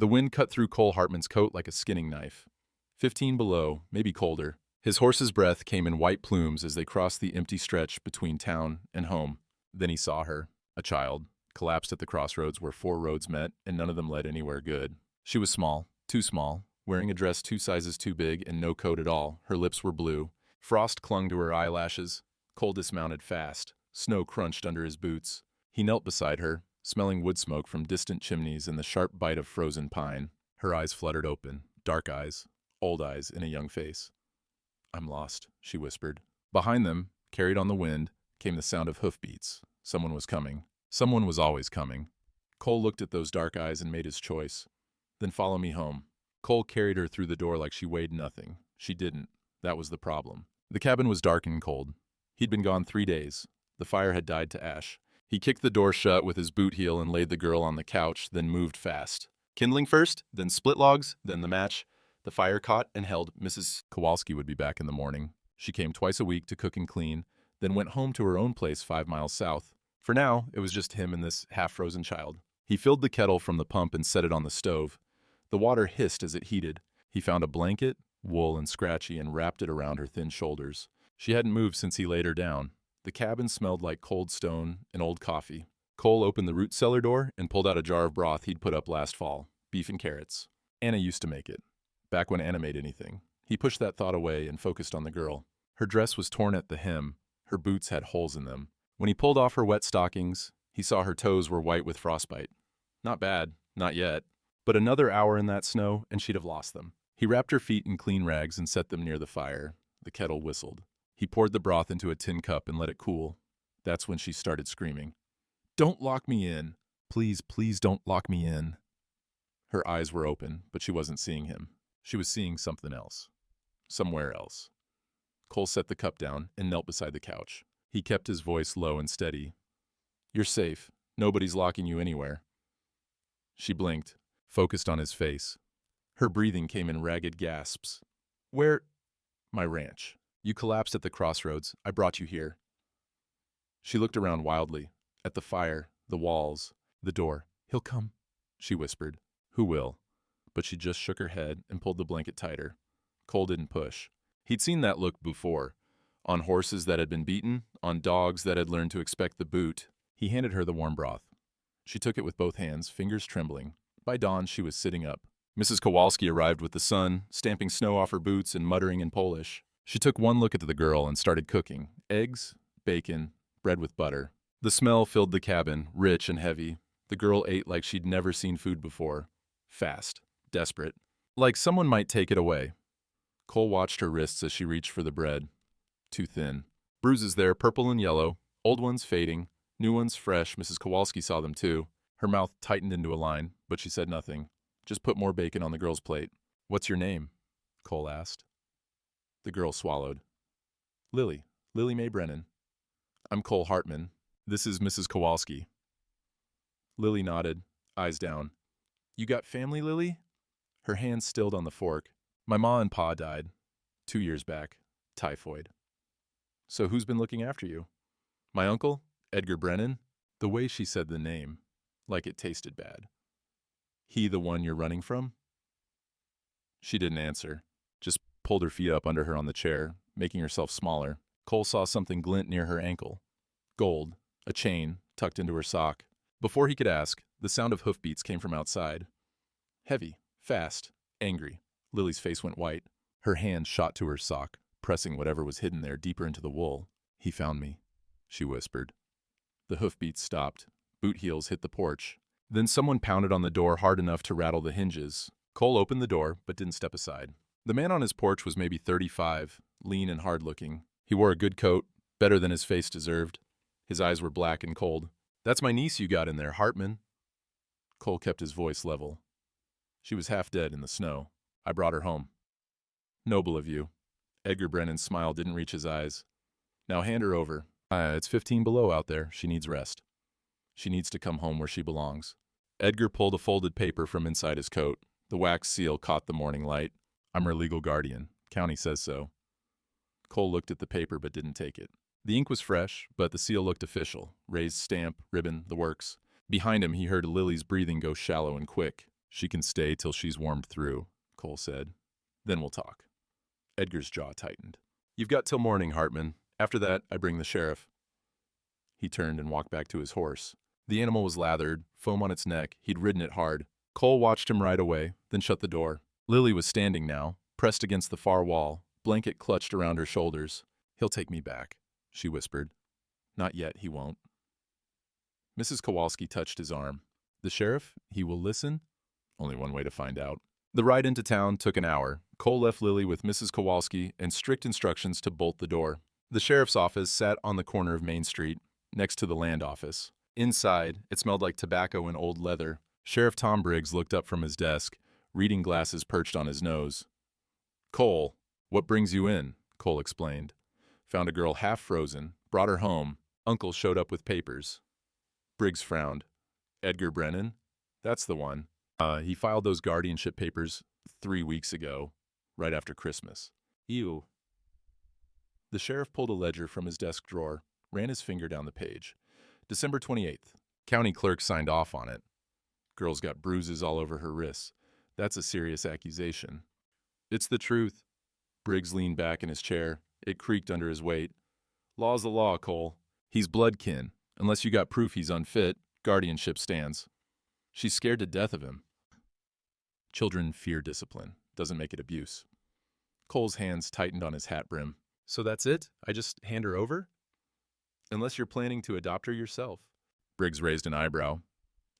The wind cut through Cole Hartman's coat like a skinning knife. 15 below, maybe colder. His horse's breath came in white plumes as they crossed the empty stretch between town and home. Then he saw her, a child, collapsed at the crossroads where 4 roads met and none of them led anywhere good. She was small, too small, wearing a dress 2 sizes too big and no coat at all. Her lips were blue. Frost clung to her eyelashes. Cole dismounted fast. Snow crunched under his boots. He knelt beside her, smelling wood smoke from distant chimneys and the sharp bite of frozen pine. Her eyes fluttered open, dark eyes, old eyes in a young face. "I'm lost," she whispered. Behind them, carried on the wind, came the sound of hoofbeats. Someone was coming. Someone was always coming. Cole looked at those dark eyes and made his choice. "Then follow me home." Cole carried her through the door like she weighed nothing. She didn't. That was the problem. The cabin was dark and cold. He'd been gone 3 days. The fire had died to ash. He kicked the door shut with his boot heel and laid the girl on the couch, then moved fast. Kindling first, then split logs, then the match. The fire caught and held. Mrs. Kowalski would be back in the morning. She came twice a week to cook and clean, then went home to her own place 5 miles south. For now, it was just him and this half-frozen child. He filled the kettle from the pump and set it on the stove. The water hissed as it heated. He found a blanket, wool and scratchy, and wrapped it around her thin shoulders. She hadn't moved since he laid her down. The cabin smelled like cold stone and old coffee. Cole opened the root cellar door and pulled out a jar of broth he'd put up last fall. Beef and carrots. Anna used to make it. Back when Anna made anything. He pushed that thought away and focused on the girl. Her dress was torn at the hem. Her boots had holes in them. When he pulled off her wet stockings, he saw her toes were white with frostbite. Not bad, not yet. But another hour in that snow and she'd have lost them. He wrapped her feet in clean rags and set them near the fire. The kettle whistled. He poured the broth into a tin cup and let it cool. That's when she started screaming. "Don't lock me in. Please, please don't lock me in." Her eyes were open, but she wasn't seeing him. She was seeing something else. Somewhere else. Cole set the cup down and knelt beside the couch. He kept his voice low and steady. "You're safe. Nobody's locking you anywhere." She blinked, focused on his face. Her breathing came in ragged gasps. "Where?" "My ranch. You collapsed at the crossroads. I brought you here." She looked around wildly, at the fire, the walls, the door. "He'll come," she whispered. "Who will?" But she just shook her head and pulled the blanket tighter. Cole didn't push. He'd seen that look before. On horses that had been beaten, on dogs that had learned to expect the boot. He handed her the warm broth. She took it with both hands, fingers trembling. By dawn, she was sitting up. Mrs. Kowalski arrived with the sun, stamping snow off her boots and muttering in Polish. She took one look at the girl and started cooking. Eggs, bacon, bread with butter. The smell filled the cabin, rich and heavy. The girl ate like she'd never seen food before. Fast, desperate. Like someone might take it away. Cole watched her wrists as she reached for the bread. Too thin. Bruises there, purple and yellow. Old ones fading. New ones fresh. Mrs. Kowalski saw them too. Her mouth tightened into a line, but she said nothing. Just put more bacon on the girl's plate. "What's your name?" Cole asked. The girl swallowed. Lily Mae Brennan. "I'm Cole Hartman. This is Mrs. Kowalski." Lily nodded, eyes down. "You got family, Lily?" Her hands stilled on the fork. "My ma and pa died 2 years back. Typhoid." "So who's been looking after you?" "My uncle, Edgar Brennan." The way she said the name, like it tasted bad. "He the one you're running from?" She didn't answer, just pulled her feet up under her on the chair, making herself smaller. Cole saw something glint near her ankle. Gold, a chain, tucked into her sock. Before he could ask, the sound of hoofbeats came from outside. Heavy, fast, angry. Lily's face went white. Her hand shot to her sock, pressing whatever was hidden there deeper into the wool. "He found me," she whispered. The hoofbeats stopped. Boot heels hit the porch. Then someone pounded on the door hard enough to rattle the hinges. Cole opened the door, but didn't step aside. The man on his porch was maybe 35, lean and hard-looking. He wore a good coat, better than his face deserved. His eyes were black and cold. "That's my niece you got in there, Hartman." Cole kept his voice level. "She was half dead in the snow. I brought her home." "Noble of you." Edgar Brennan's smile didn't reach his eyes. "Now hand her over. It's 15 below out there. She needs rest. She needs to come home where she belongs." Edgar pulled a folded paper from inside his coat. The wax seal caught the morning light. "I'm her legal guardian. County says so." Cole looked at the paper but didn't take it. The ink was fresh, but the seal looked official. Raised stamp, ribbon, the works. Behind him, he heard Lily's breathing go shallow and quick. She can stay till she's warmed through, Cole said. Then we'll talk. Edgar's jaw tightened. You've got till morning, Hartman. After that, I bring the sheriff. He turned and walked back to his horse. The animal was lathered, foam on its neck. He'd ridden it hard. Cole watched him ride away, then shut the door. Lily was standing now, pressed against the far wall, blanket clutched around her shoulders. He'll take me back, she whispered. Not yet, he won't. Mrs. Kowalski touched his arm. The sheriff? He will listen? Only one way to find out. The ride into town took an hour. Cole left Lily with Mrs. Kowalski and strict instructions to bolt the door. The sheriff's office sat on the corner of Main Street, next to the land office. Inside, it smelled like tobacco and old leather. Sheriff Tom Briggs looked up from his desk, reading glasses perched on his nose. Cole, what brings you in? Cole explained. Found a girl half frozen, brought her home. Uncle showed up with papers. Briggs frowned. Edgar Brennan? That's the one. He filed those guardianship papers 3 weeks ago, right after Christmas. Ew. The sheriff pulled a ledger from his desk drawer, ran his finger down the page. December 28th. County clerk signed off on it. Girl's got bruises all over her wrists. That's a serious accusation. It's the truth. Briggs leaned back in his chair. It creaked under his weight. Law's the law, Cole. He's blood kin. Unless you got proof he's unfit, guardianship stands. She's scared to death of him. Children fear discipline. Doesn't make it abuse. Cole's hands tightened on his hat brim. So that's it? I just hand her over? Unless you're planning to adopt her yourself. Briggs raised an eyebrow.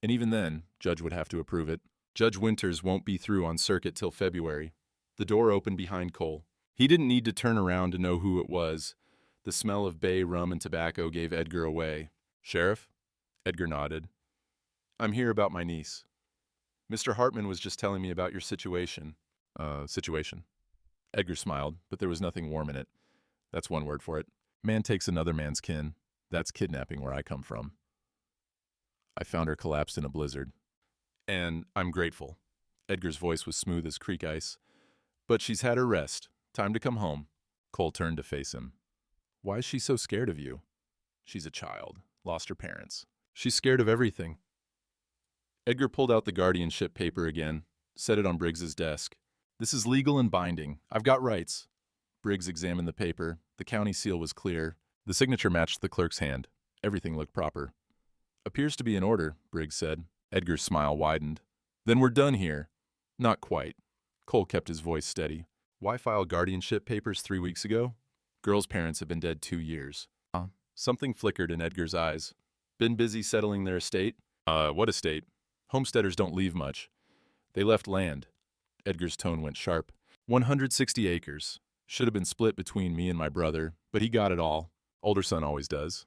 And even then, Judge would have to approve it. Judge Winters won't be through on circuit till February. The door opened behind Cole. He didn't need to turn around to know who it was. The smell of bay rum and tobacco gave Edgar away. Sheriff? Edgar nodded. I'm here about my niece. Mr. Hartman was just telling me about your situation. Situation? Edgar smiled, but there was nothing warm in it. That's one word for it. Man takes another man's kin. That's kidnapping where I come from. I found her collapsed in a blizzard. And I'm grateful. Edgar's voice was smooth as creek ice. But she's had her rest. Time to come home. Cole turned to face him. Why is she so scared of you? She's a child. Lost her parents. She's scared of everything. Edgar pulled out the guardianship paper again, set it on Briggs's desk. This is legal and binding. I've got rights. Briggs examined the paper. The county seal was clear. The signature matched the clerk's hand. Everything looked proper. Appears to be in order, Briggs said. Edgar's smile widened. Then we're done here. Not quite. Cole kept his voice steady. Why file guardianship papers 3 weeks ago? Girl's parents have been dead 2 years. Something flickered in Edgar's eyes. Been busy settling their estate? What estate? Homesteaders don't leave much. They left land. Edgar's tone went sharp. 160 acres. Should have been split between me and my brother, but he got it all. Older son always does.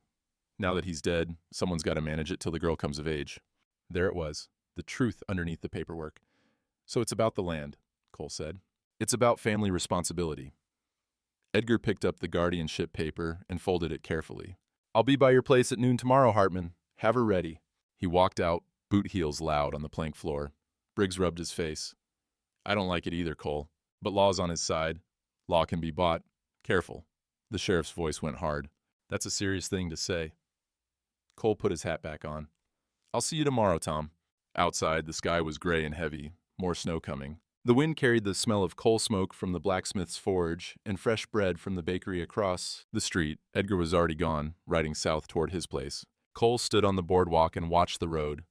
Now that he's dead, someone's got to manage it till the girl comes of age. There it was, the truth underneath the paperwork. So it's about the land, Cole said. It's about family responsibility. Edgar picked up the guardianship paper and folded it carefully. I'll be by your place at noon tomorrow, Hartman. Have her ready. He walked out, boot heels loud on the plank floor. Briggs rubbed his face. I don't like it either, Cole, but law's on his side. Law can be bought. Careful. The sheriff's voice went hard. That's a serious thing to say. Cole put his hat back on. I'll see you tomorrow, Tom. Outside, the sky was gray and heavy, more snow coming. The wind carried the smell of coal smoke from the blacksmith's forge and fresh bread from the bakery across the street. Edgar was already gone, riding south toward his place. Cole stood on the boardwalk and watched the road.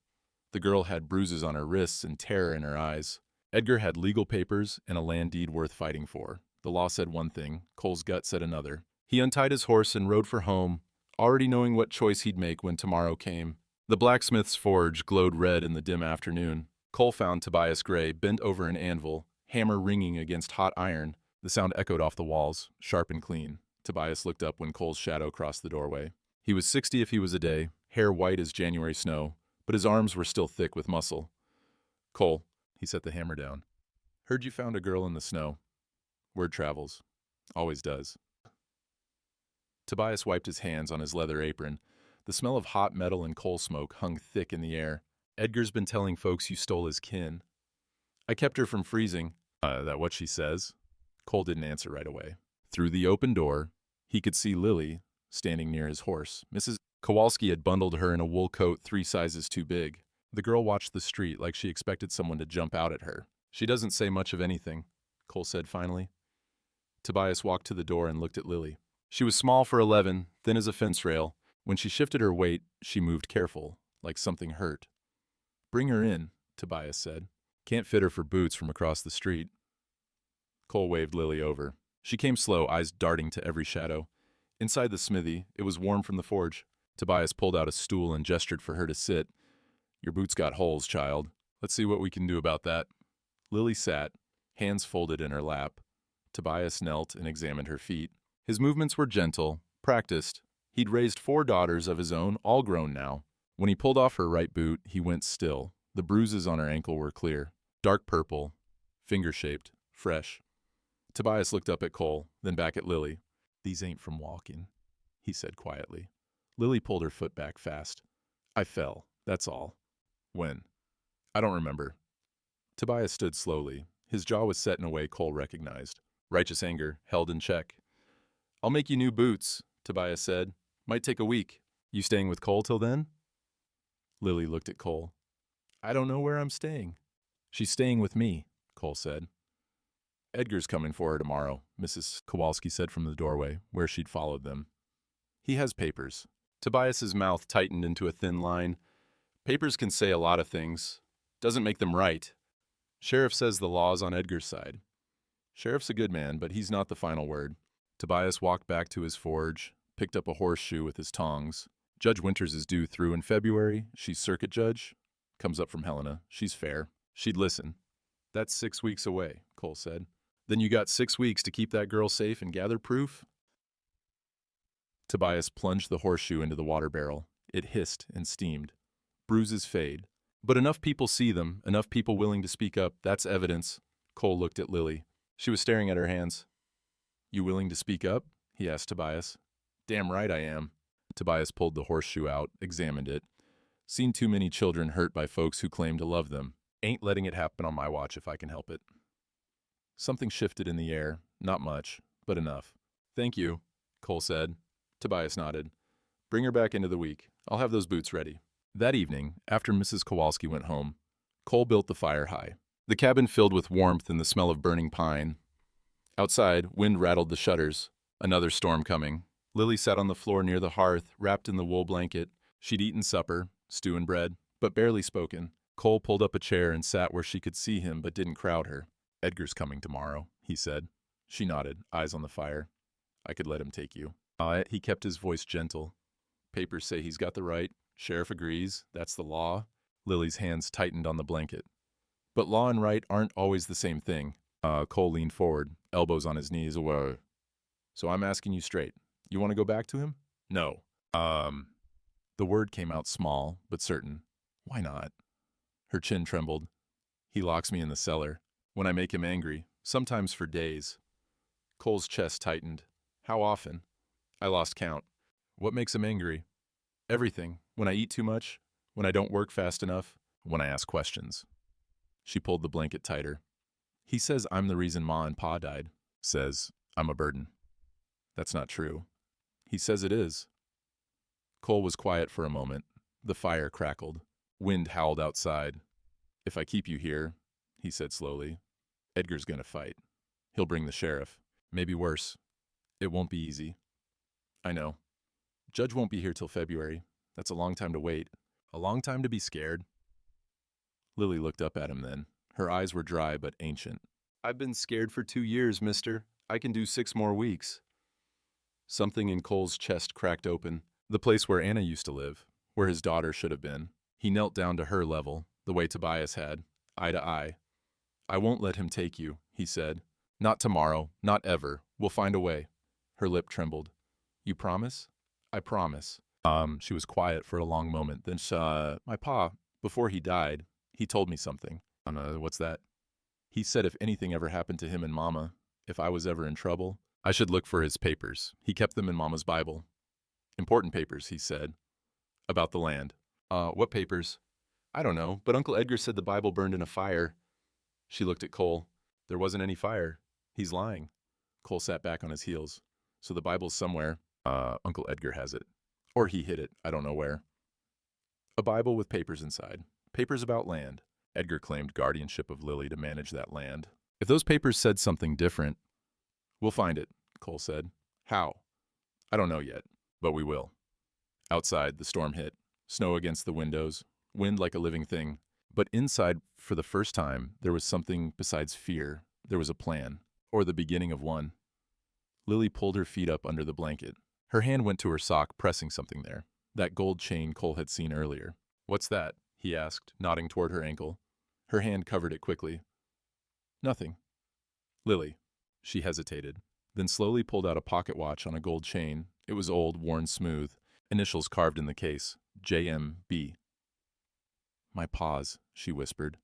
The girl had bruises on her wrists and terror in her eyes. Edgar had legal papers and a land deed worth fighting for. The law said one thing, Cole's gut said another. He untied his horse and rode for home, already knowing what choice he'd make when tomorrow came. The blacksmith's forge glowed red in the dim afternoon. Cole found Tobias Gray bent over an anvil, hammer ringing against hot iron. The sound echoed off the walls, sharp and clean. Tobias looked up when Cole's shadow crossed the doorway. He was 60 if he was a day, hair white as January snow, but his arms were still thick with muscle. Cole, he set the hammer down. Heard you found a girl in the snow. Word travels. Always does. Tobias wiped his hands on his leather apron. The smell of hot metal and coal smoke hung thick in the air. Edgar's been telling folks you stole his kin. I kept her from freezing. That what she says? Cole didn't answer right away. Through the open door, he could see Lily standing near his horse. Mrs. Kowalski had bundled her in a wool coat 3 sizes too big. The girl watched the street like she expected someone to jump out at her. She doesn't say much of anything, Cole said finally. Tobias walked to the door and looked at Lily. She was small for 11, thin as a fence rail. When she shifted her weight, she moved careful, like something hurt. Bring her in, Tobias said. Can't fit her for boots from across the street. Cole waved Lily over. She came slow, eyes darting to every shadow. Inside the smithy, it was warm from the forge. Tobias pulled out a stool and gestured for her to sit. Your boots got holes, child. Let's see what we can do about that. Lily sat, hands folded in her lap. Tobias knelt and examined her feet. His movements were gentle, practiced. He'd raised 4 daughters of his own, all grown now. When he pulled off her right boot, he went still. The bruises on her ankle were clear, dark purple, finger-shaped, fresh. Tobias looked up at Cole, then back at Lily. These ain't from walking, he said quietly. Lily pulled her foot back fast. I fell, that's all. When? I don't remember. Tobias stood slowly. His jaw was set in a way Cole recognized. Righteous anger, held in check. I'll make you new boots, Tobias said. Might take a week. You staying with Cole till then? Lily looked at Cole. I don't know where I'm staying. She's staying with me, Cole said. Edgar's coming for her tomorrow, Mrs. Kowalski said from the doorway, where she'd followed them. He has papers. Tobias's mouth tightened into a thin line. Papers can say a lot of things. Doesn't make them right. Sheriff says the law's on Edgar's side. Sheriff's a good man, but he's not the final word. Tobias walked back to his forge, picked up a horseshoe with his tongs. Judge Winters is due through in February. She's circuit judge. Comes up from Helena. She's fair. She'd listen. That's 6 weeks away, Cole said. Then you got 6 weeks to keep that girl safe and gather proof? Tobias plunged the horseshoe into the water barrel. It hissed and steamed. Bruises fade. But enough people see them, enough people willing to speak up. That's evidence. Cole looked at Lily. She was staring at her hands. You willing to speak up? He asked Tobias. Damn right I am. Tobias pulled the horseshoe out, examined it. Seen too many children hurt by folks who claim to love them. Ain't letting it happen on my watch if I can help it. Something shifted in the air. Not much, but enough. Thank you, Cole said. Tobias nodded. Bring her back into the week. I'll have those boots ready. That evening, after Mrs. Kowalski went home, Cole built the fire high. The cabin filled with warmth and the smell of burning pine. Outside, wind rattled the shutters. Another storm coming. Lily sat on the floor near the hearth, wrapped in the wool blanket. She'd eaten supper, stew and bread, but barely spoken. Cole pulled up a chair and sat where she could see him but didn't crowd her. Edgar's coming tomorrow, he said. She nodded, eyes on the fire. I could let him take you. He kept his voice gentle. Papers say he's got the right. Sheriff agrees. That's the law. Lily's hands tightened on the blanket. But law and right aren't always the same thing. Cole leaned forward, elbows on his knees. Whoa. So I'm asking you straight. You want to go back to him? No. The word came out small, but certain. Why not? Her chin trembled. He locks me in the cellar. When I make him angry, sometimes for days. Cole's chest tightened. How often? I lost count. What makes him angry? Everything. When I eat too much, when I don't work fast enough, when I ask questions. She pulled the blanket tighter. He says I'm the reason Ma and Pa died. Says I'm a burden. That's not true. He says it is. Cole was quiet for a moment. The fire crackled. Wind howled outside. If I keep you here, he said slowly, Edgar's gonna fight. He'll bring the sheriff. Maybe worse. It won't be easy. I know. Judge won't be here till February. That's a long time to wait. A long time to be scared. Lily looked up at him then. Her eyes were dry but ancient. I've been scared for 2 years, mister. I can do 6 more weeks. Something in Cole's chest cracked open. The place where Anna used to live, where his daughter should have been. He knelt down to her level, the way Tobias had, eye to eye. I won't let him take you, he said. Not tomorrow, not ever. We'll find a way. Her lip trembled. You promise? I promise. She was quiet for a long moment. Then my pa, before he died, he told me something. What's that? He said if anything ever happened to him and Mama, if I was ever in trouble, I should look for his papers. He kept them in Mama's Bible. Important papers, he said. About the land. What papers? I don't know, but Uncle Edgar said the Bible burned in a fire. She looked at Cole. There wasn't any fire. He's lying. Cole sat back on his heels. So the Bible's somewhere. Uncle Edgar has it. Or he hid it. I don't know where. A Bible with papers inside. Papers about land. Edgar claimed guardianship of Lily to manage that land. If those papers said something different, we'll find it, Cole said. How? I don't know yet, but we will. Outside, the storm hit. Snow against the windows, wind like a living thing. But inside, for the first time, there was something besides fear. There was a plan, or the beginning of one. Lily pulled her feet up under the blanket. Her hand went to her sock, pressing something there. That gold chain Cole had seen earlier. What's that? He asked, nodding toward her ankle. Her hand covered it quickly. Nothing. Lily. She hesitated, then slowly pulled out a pocket watch on a gold chain. It was old, worn smooth, initials carved in the case, JMB. My paws, she whispered.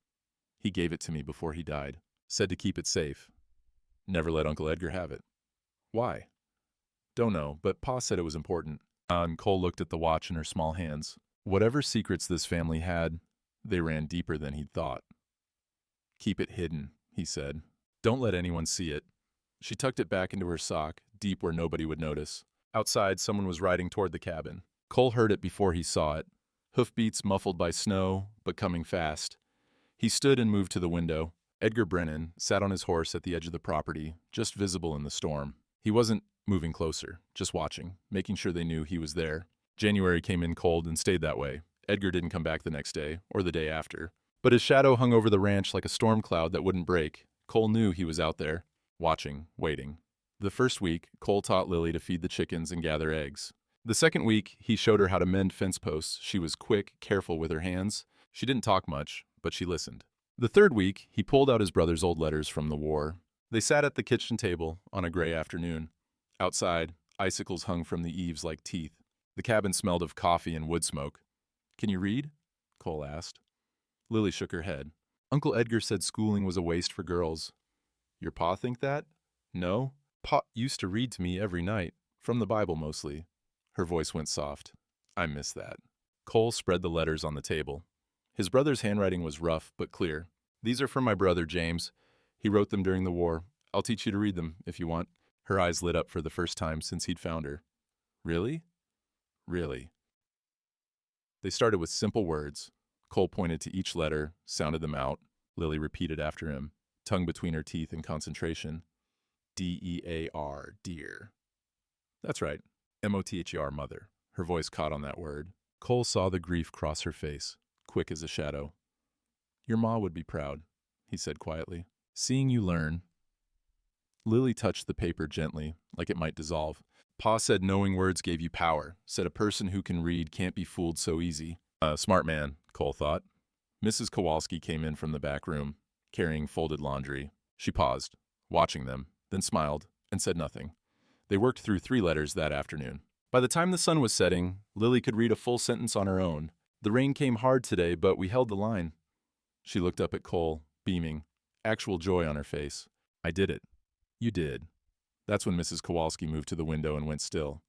He gave it to me before he died. Said to keep it safe. Never let Uncle Edgar have it. Why? Don't know, but Pa said it was important. And Cole looked at the watch in her small hands. Whatever secrets this family had, they ran deeper than he'd thought. Keep it hidden, he said. Don't let anyone see it. She tucked it back into her sock, deep where nobody would notice. Outside, someone was riding toward the cabin. Cole heard it before he saw it. Hoofbeats muffled by snow, but coming fast. He stood and moved to the window. Edgar Brennan sat on his horse at the edge of the property, just visible in the storm. He wasn't moving closer, just watching, making sure they knew he was there. January came in cold and stayed that way. Edgar didn't come back the next day, or the day after. But his shadow hung over the ranch like a storm cloud that wouldn't break. Cole knew he was out there, watching, waiting. The first week, Cole taught Lily to feed the chickens and gather eggs. The second week, he showed her how to mend fence posts. She was quick, careful with her hands. She didn't talk much, but she listened. The third week, he pulled out his brother's old letters from the war. They sat at the kitchen table on a gray afternoon. Outside, icicles hung from the eaves like teeth. The cabin smelled of coffee and wood smoke. Can you read? Cole asked. Lily shook her head. Uncle Edgar said schooling was a waste for girls. Your pa think that? No. Pa used to read to me every night, from the Bible mostly. Her voice went soft. I miss that. Cole spread the letters on the table. His brother's handwriting was rough but clear. These are from my brother, James. He wrote them during the war. I'll teach you to read them, if you want. Her eyes lit up for the first time since he'd found her. Really? Really. They started with simple words. Cole pointed to each letter, sounded them out. Lily repeated after him, tongue between her teeth in concentration. D-E-A-R, dear. That's right. M-O-T-H-E-R, mother. Her voice caught on that word. Cole saw the grief cross her face, quick as a shadow. Your ma would be proud, he said quietly. Seeing you learn. Lily touched the paper gently, like it might dissolve. Pa said knowing words gave you power, said a person who can read can't be fooled so easy. Smart man, Cole thought. Mrs. Kowalski came in from the back room, carrying folded laundry. She paused, watching them, then smiled, and said nothing. They worked through 3 letters that afternoon. By the time the sun was setting, Lily could read a full sentence on her own. The rain came hard today, but we held the line. She looked up at Cole, beaming, actual joy on her face. I did it. You did. That's when Mrs. Kowalski moved to the window and went still.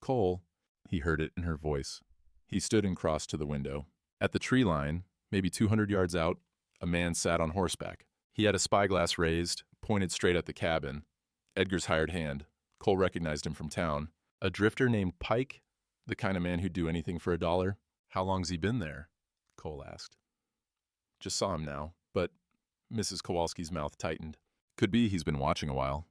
Cole, he heard it in her voice. He stood and crossed to the window. At the tree line, maybe 200 yards out, a man sat on horseback. He had a spyglass raised, pointed straight at the cabin. Edgar's hired hand. Cole recognized him from town. A drifter named Pike? The kind of man who'd do anything for $1? How long's he been there? Cole asked. Just saw him now, but Mrs. Kowalski's mouth tightened. Could be he's been watching a while.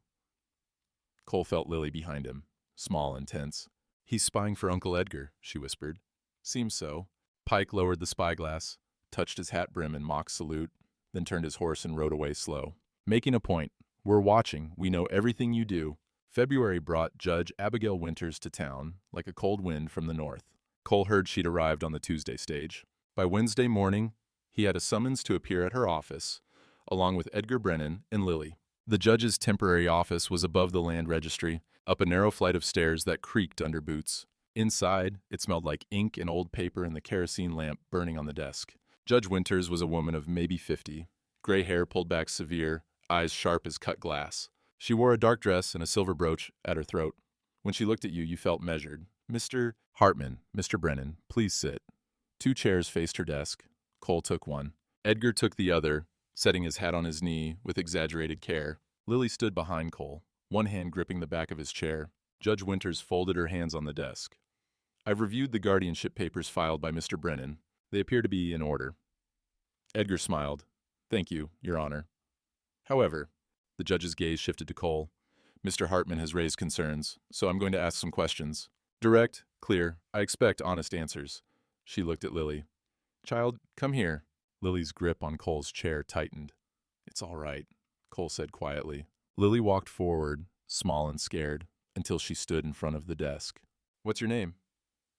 Cole felt Lily behind him, small and tense. He's spying for Uncle Edgar, she whispered. Seems so. Pike lowered the spyglass, touched his hat brim in mock salute, then turned his horse and rode away slow. Making a point. We're watching. We know everything you do. February brought Judge Abigail Winters to town like a cold wind from the north. Cole heard she'd arrived on the Tuesday stage. By Wednesday morning, he had a summons to appear at her office, along with Edgar Brennan and Lily. The judge's temporary office was above the land registry, up a narrow flight of stairs that creaked under boots. Inside, it smelled like ink and old paper and the kerosene lamp burning on the desk. Judge Winters was a woman of maybe 50, gray hair pulled back severe, eyes sharp as cut glass. She wore a dark dress and a silver brooch at her throat. When she looked at you, you felt measured. Mr. Hartman, Mr. Brennan, please sit. 2 chairs faced her desk. Cole took one. Edgar took the other, setting his hat on his knee with exaggerated care. Lily stood behind Cole, one hand gripping the back of his chair. Judge Winters folded her hands on the desk. I've reviewed the guardianship papers filed by Mr. Brennan. They appear to be in order. Edgar smiled. Thank you, Your Honor. However, the judge's gaze shifted to Cole. Mr. Hartman has raised concerns, so I'm going to ask some questions. Direct, clear, I expect honest answers. She looked at Lily. Child, come here. Lily's grip on Cole's chair tightened. It's all right, Cole said quietly. Lily walked forward, small and scared, until she stood in front of the desk. What's your name?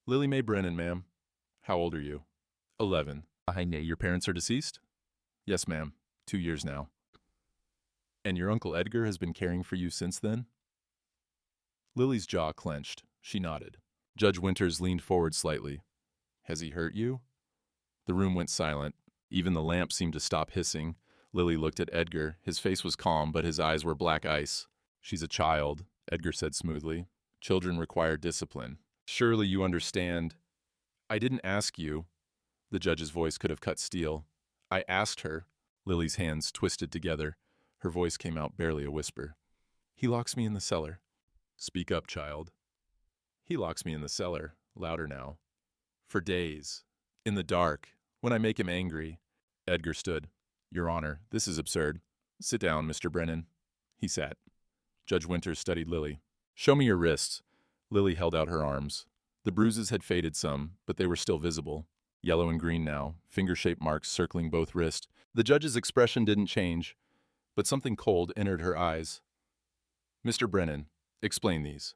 Lily Mae Brennan, ma'am. How old are you? 11. Your parents are deceased? Yes, ma'am. 2 years now. And your Uncle Edgar has been caring for you since then? Lily's jaw clenched. She nodded. Judge Winters leaned forward slightly. Has he hurt you? The room went silent. Even the lamp seemed to stop hissing. Lily looked at Edgar. His face was calm, but his eyes were black ice. She's a child, Edgar said smoothly. Children require discipline. Surely you understand. I didn't ask you. The judge's voice could have cut steel. I asked her. Lily's hands twisted together. Her voice came out barely a whisper. He locks me in the cellar. Speak up, child. He locks me in the cellar, louder now. For days. In the dark. When I make him angry. Edgar stood. Your Honor, this is absurd. Sit down, Mr. Brennan. He sat. Judge Winters studied Lily. Show me your wrists. Lily held out her arms. The bruises had faded some, but they were still visible. Yellow and green now, finger-shaped marks circling both wrists. The judge's expression didn't change, but something cold entered her eyes. Mr. Brennan, explain these.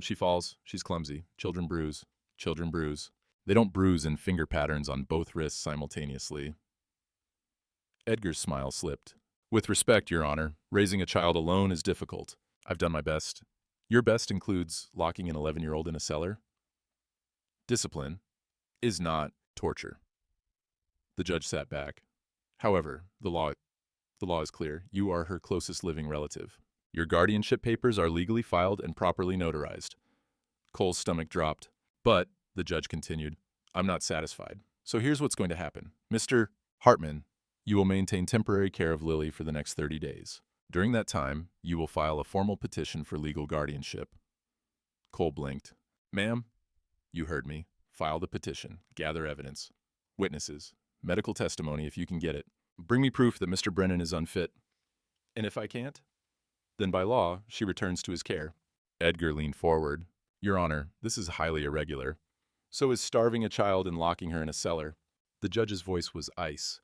She falls. She's clumsy. Children bruise. Children bruise. They don't bruise in finger patterns on both wrists simultaneously. Edgar's smile slipped. With respect, Your Honor, raising a child alone is difficult. I've done my best. Your best includes locking an 11-year-old in a cellar? Discipline is not torture. The judge sat back. However, the law is clear. You are her closest living relative. Your guardianship papers are legally filed and properly notarized. Cole's stomach dropped. But, the judge continued, I'm not satisfied. So here's what's going to happen. Mr. Hartman, you will maintain temporary care of Lily for the next 30 days. During that time, you will file a formal petition for legal guardianship. Cole blinked. Ma'am, you heard me. File the petition. Gather evidence. Witnesses. Medical testimony if you can get it. Bring me proof that Mr. Brennan is unfit. And if I can't? Then by law, she returns to his care. Edgar leaned forward. Your Honor, this is highly irregular. So is starving a child and locking her in a cellar. The judge's voice was ice.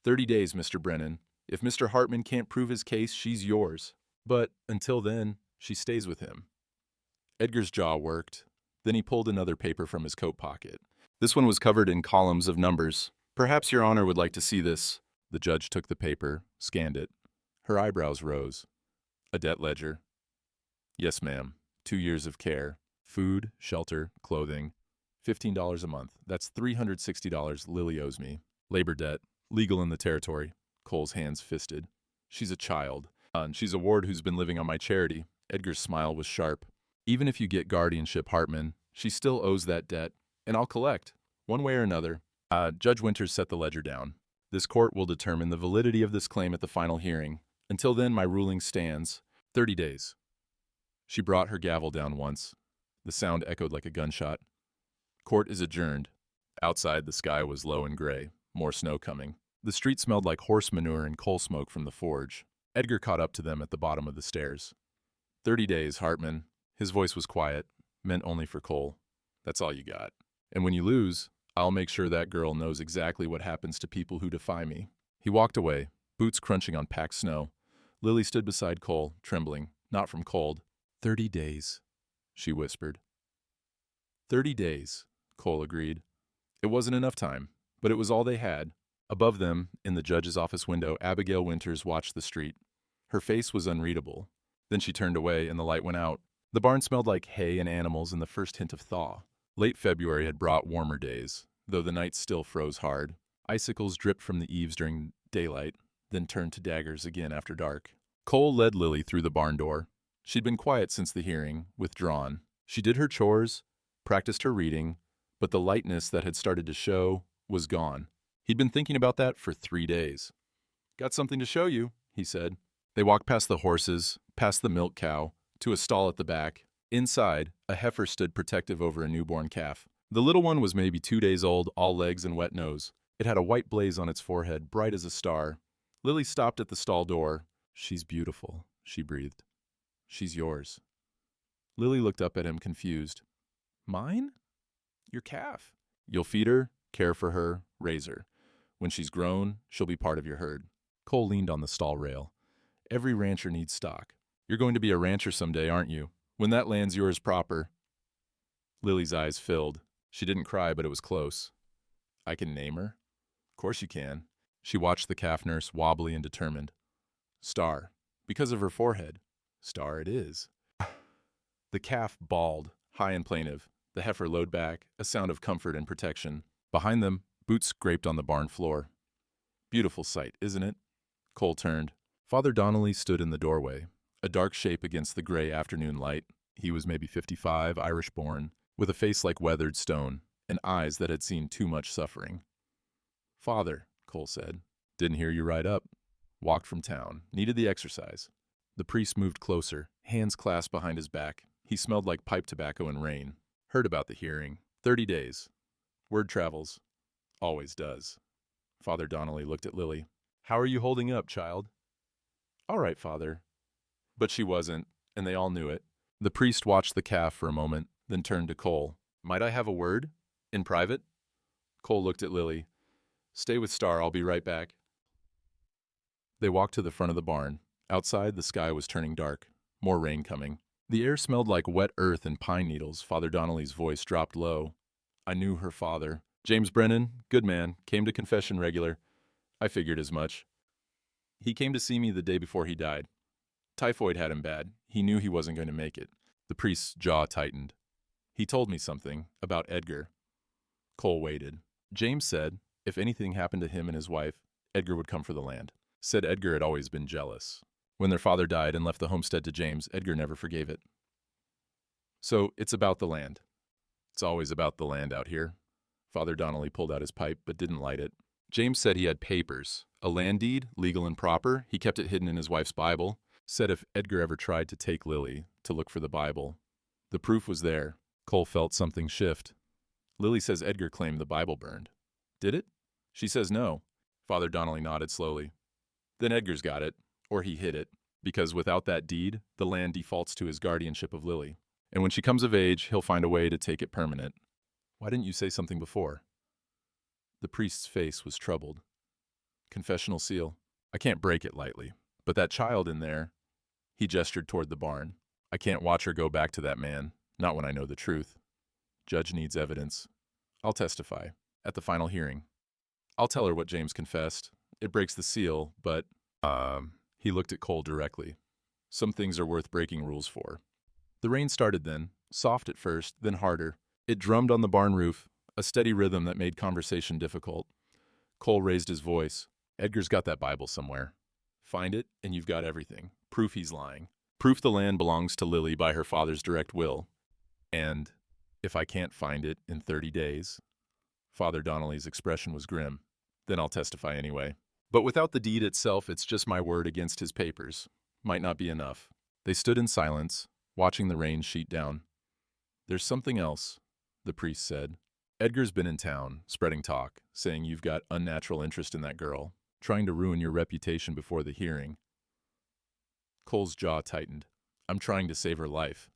30 days, Mr. Brennan. If Mr. Hartman can't prove his case, she's yours. But until then, she stays with him. Edgar's jaw worked. Then he pulled another paper from his coat pocket. This one was covered in columns of numbers. Perhaps Your Honor would like to see this. The judge took the paper, scanned it. Her eyebrows rose. A debt ledger. Yes, ma'am. 2 years of care. Food, shelter, clothing. $15 a month. That's $360 Lily owes me. Labor debt. Legal in the territory. Cole's hands fisted. She's a child. And she's a ward who's been living on my charity. Edgar's smile was sharp. Even if you get guardianship, Hartman, she still owes that debt. And I'll collect. One way or another. Judge Winters set the ledger down. This court will determine the validity of this claim at the final hearing. Until then, my ruling stands. 30 days. She brought her gavel down once. The sound echoed like a gunshot. Court is adjourned. Outside, the sky was low and gray. More snow coming. The street smelled like horse manure and coal smoke from the forge. Edgar caught up to them at the bottom of the stairs. 30 days, Hartman. His voice was quiet, meant only for Cole. That's all you got. And when you lose, I'll make sure that girl knows exactly what happens to people who defy me. He walked away, boots crunching on packed snow. Lily stood beside Cole, trembling, not from cold. 30 days, she whispered. 30 days, Cole agreed. It wasn't enough time, but it was all they had. Above them, in the judge's office window, Abigail Winters watched the street. Her face was unreadable. Then she turned away and the light went out. The barn smelled like hay and animals and the first hint of thaw. Late February had brought warmer days, though the nights still froze hard. Icicles dripped from the eaves during daylight, then turned to daggers again after dark. Cole led Lily through the barn door. She'd been quiet since the hearing, withdrawn. She did her chores, practiced her reading, but the lightness that had started to show was gone. He'd been thinking about that for 3 days. Got something to show you, he said. They walked past the horses, past the milk cow, to a stall at the back. Inside, a heifer stood protective over a newborn calf. The little one was maybe 2 days old, all legs and wet nose. It had a white blaze on its forehead, bright as a star. Lily stopped at the stall door. "She's beautiful," she breathed. "She's yours." Lily looked up at him, confused. "Mine? Your calf." "You'll feed her, care for her, raise her. When she's grown, she'll be part of your herd." Cole leaned on the stall rail. "Every rancher needs stock. You're going to be a rancher someday, aren't you? When that land's yours proper." Lily's eyes filled. She didn't cry, but it was close. "I can name her?" "Of course you can." She watched the calf nurse, wobbly and determined. "Star. Because of her forehead. Star it is." The calf bawled, high and plaintive. The heifer lowed back, a sound of comfort and protection. Behind them, boots scraped on the barn floor. Beautiful sight, isn't it? Cole turned. Father Donnelly stood in the doorway, a dark shape against the gray afternoon light. He was maybe 55, Irish-born, with a face like weathered stone, and eyes that had seen too much suffering. "Father," Cole said, "didn't hear you ride up. Walked from town. Needed the exercise." The priest moved closer, hands clasped behind his back. He smelled like pipe tobacco and rain. "Heard about the hearing. 30 days. Word travels. Always does." Father Donnelly looked at Lily. "How are you holding up, child?" "All right, Father." But she wasn't, and they all knew it. The priest watched the calf for a moment, then turned to Cole. "Might I have a word? In private?" Cole looked at Lily. "Stay with Star, I'll be right back." They walked to the front of the barn. Outside, the sky was turning dark. More rain coming. The air smelled like wet earth and pine needles. Father Donnelly's voice dropped low. "I knew her father. James Brennan, good man, came to confession regular. I figured as much. He came to see me the day before he died. Typhoid had him bad. He knew he wasn't going to make it." The priest's jaw tightened. "He told me something about Edgar." Cole waited. "James said if anything happened to him and his wife, Edgar would come for the land. Said Edgar had always been jealous. When their father died and left the homestead to James, Edgar never forgave it. So it's about the land." "It's always about the land out here." Father Donnelly pulled out his pipe, but didn't light it. "James said he had papers. A land deed, legal and proper. He kept it hidden in his wife's Bible. Said if Edgar ever tried to take Lily, to look for the Bible. The proof was there." Cole felt something shift. "Lily says Edgar claimed the Bible burned." "Did it?" "She says no." Father Donnelly nodded slowly. "Then Edgar's got it, or he hid it, because without that deed, the land defaults to his guardianship of Lily. And when she comes of age, he'll find a way to take it permanent." "Why didn't you say something before?" The priest's face was troubled. "Confessional seal. I can't break it lightly. But that child in there," he gestured toward the barn. "I can't watch her go back to that man, not when I know the truth. Judge needs evidence. I'll testify, at the final hearing. I'll tell her what James confessed. It breaks the seal, but, he looked at Cole directly. "Some things are worth breaking rules for." The rain started then, soft at first, then harder. It drummed on the barn roof, a steady rhythm that made conversation difficult. Cole raised his voice. "Edgar's got that Bible somewhere. Find it, and you've got everything. Proof he's lying. Proof the land belongs to Lily by her father's direct will. And if I can't find it in 30 days, Father Donnelly's expression was grim. "Then I'll testify anyway. But without the deed itself, it's just my word against his papers. Might not be enough." They stood in silence, watching the rain sheet down. "There's something else," the priest said. "Edgar's been in town, spreading talk, saying you've got unnatural interest in that girl, trying to ruin your reputation before the hearing." Cole's jaw tightened. "I'm trying to save her life."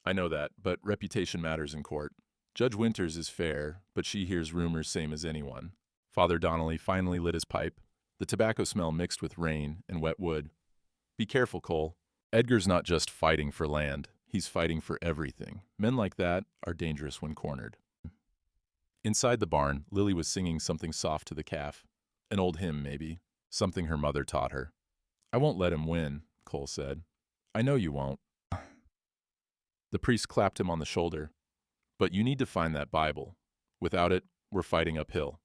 "I know that, but reputation matters in court. Judge Winters is fair, but she hears rumors same as anyone." Father Donnelly finally lit his pipe. The tobacco smell mixed with rain and wet wood. "Be careful, Cole. Edgar's not just fighting for land. He's fighting for everything. Men like that are dangerous when cornered." Inside the barn, Lily was singing something soft to the calf. An old hymn, maybe. Something her mother taught her. "I won't let him win," Cole said. "I know you won't." The priest clapped him on the shoulder. "But you need to find that Bible. Without it, we're fighting uphill."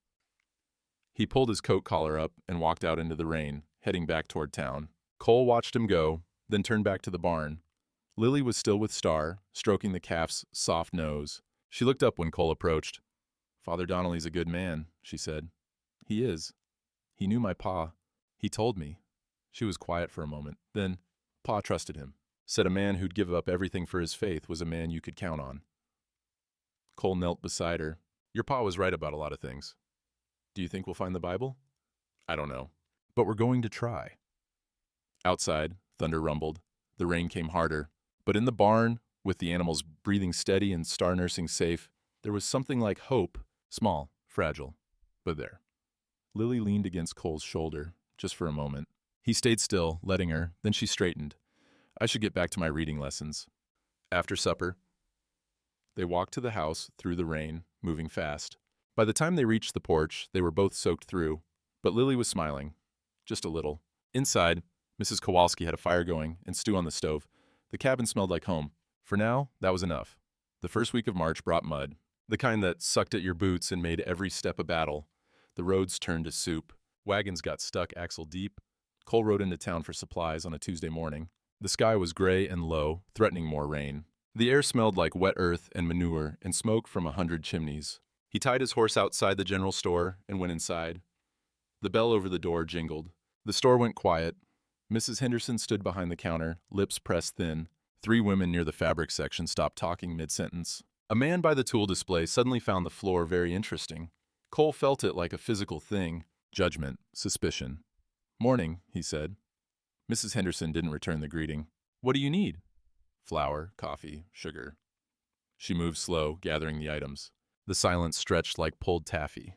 He pulled his coat collar up and walked out into the rain, heading back toward town. Cole watched him go, then turned back to the barn. Lily was still with Star, stroking the calf's soft nose. She looked up when Cole approached. "Father Donnelly's a good man," she said. "He is. He knew my pa. He told me." She was quiet for a moment. Then, "Pa trusted him. Said a man who'd give up everything for his faith was a man you could count on." Cole knelt beside her. "Your pa was right about a lot of things. Do you think we'll find the Bible? I don't know. But we're going to try. Outside, thunder rumbled. The rain came harder. But in the barn, with the animals breathing steady and star nursing safe, there was something like hope, small, fragile, but there. Lily leaned against Cole's shoulder, just for a moment. He stayed still, letting her, then she straightened. I should get back to my reading lessons. After supper, they walked to the house through the rain, moving fast. By the time they reached the porch, they were both soaked through, but Lily was smiling, just a little. Inside, Mrs. Kowalski had a fire going and stew on the stove. The cabin smelled like home. For now, that was enough. The first week of March brought mud, the kind that sucked at your boots and made every step a battle. The roads turned to soup. Wagons got stuck axle deep. Cole rode into town for supplies on a Tuesday morning. The sky was gray and low, threatening more rain. The air smelled like wet earth and manure and smoke from 100 chimneys. He tied his horse outside the general store and went inside. The bell over the door jingled. The store went quiet. Mrs. Henderson stood behind the counter, lips pressed thin. 3 women near the fabric section stopped talking mid-sentence. A man by the tool display suddenly found the floor very interesting. Cole felt it like a physical thing. Judgment, suspicion. "Morning," he said. Mrs. Henderson didn't return the greeting. "What do you need?" "Flour, coffee, sugar." She moved slow, gathering the items. The silence stretched like pulled taffy.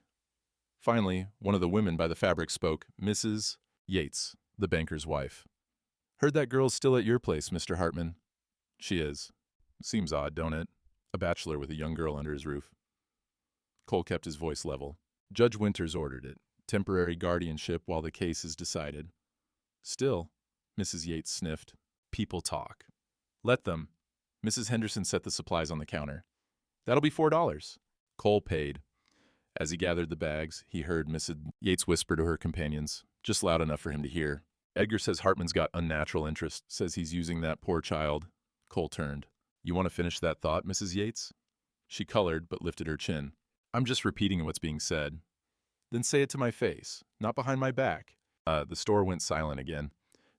Finally, one of the women by the fabric spoke, Mrs. Yates, the banker's wife. "Heard that girl's still at your place, Mr. Hartman." "She is. Seems odd, don't it? A bachelor with a young girl under his roof." Cole kept his voice level. "Judge Winters ordered it. Temporary guardianship while the case is decided." "Still," Mrs. Yates sniffed, "people talk." "Let them." Mrs. Henderson set the supplies on the counter. "That'll be $4. Cole paid. As he gathered the bags, he heard Mrs. Yates whisper to her companions, just loud enough for him to hear. "Edgar says Hartman's got unnatural interest, says he's using that poor child." Cole turned. "You want to finish that thought, Mrs. Yates?" She colored, but lifted her chin. "I'm just repeating what's being said." "Then say it to my face, not behind my back." The store went silent again.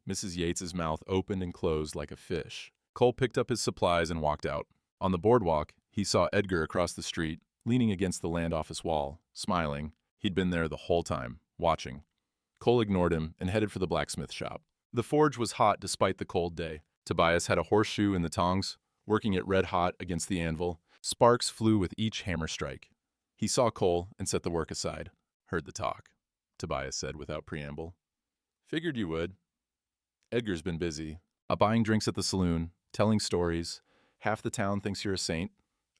Mrs. Yates's mouth opened and closed like a fish. Cole picked up his supplies and walked out. On the boardwalk, he saw Edgar across the street, leaning against the land office wall, smiling. He'd been there the whole time, watching. Cole ignored him and headed for the blacksmith shop. The forge was hot despite the cold day. Tobias had a horseshoe in the tongs, working it red hot against the anvil. Sparks flew with each hammer strike. He saw Cole and set the work aside. "Heard the talk," Tobias said without preamble. "Figured you would. Edgar's been busy. Buying drinks at the saloon, telling stories. Half the town thinks you're a saint.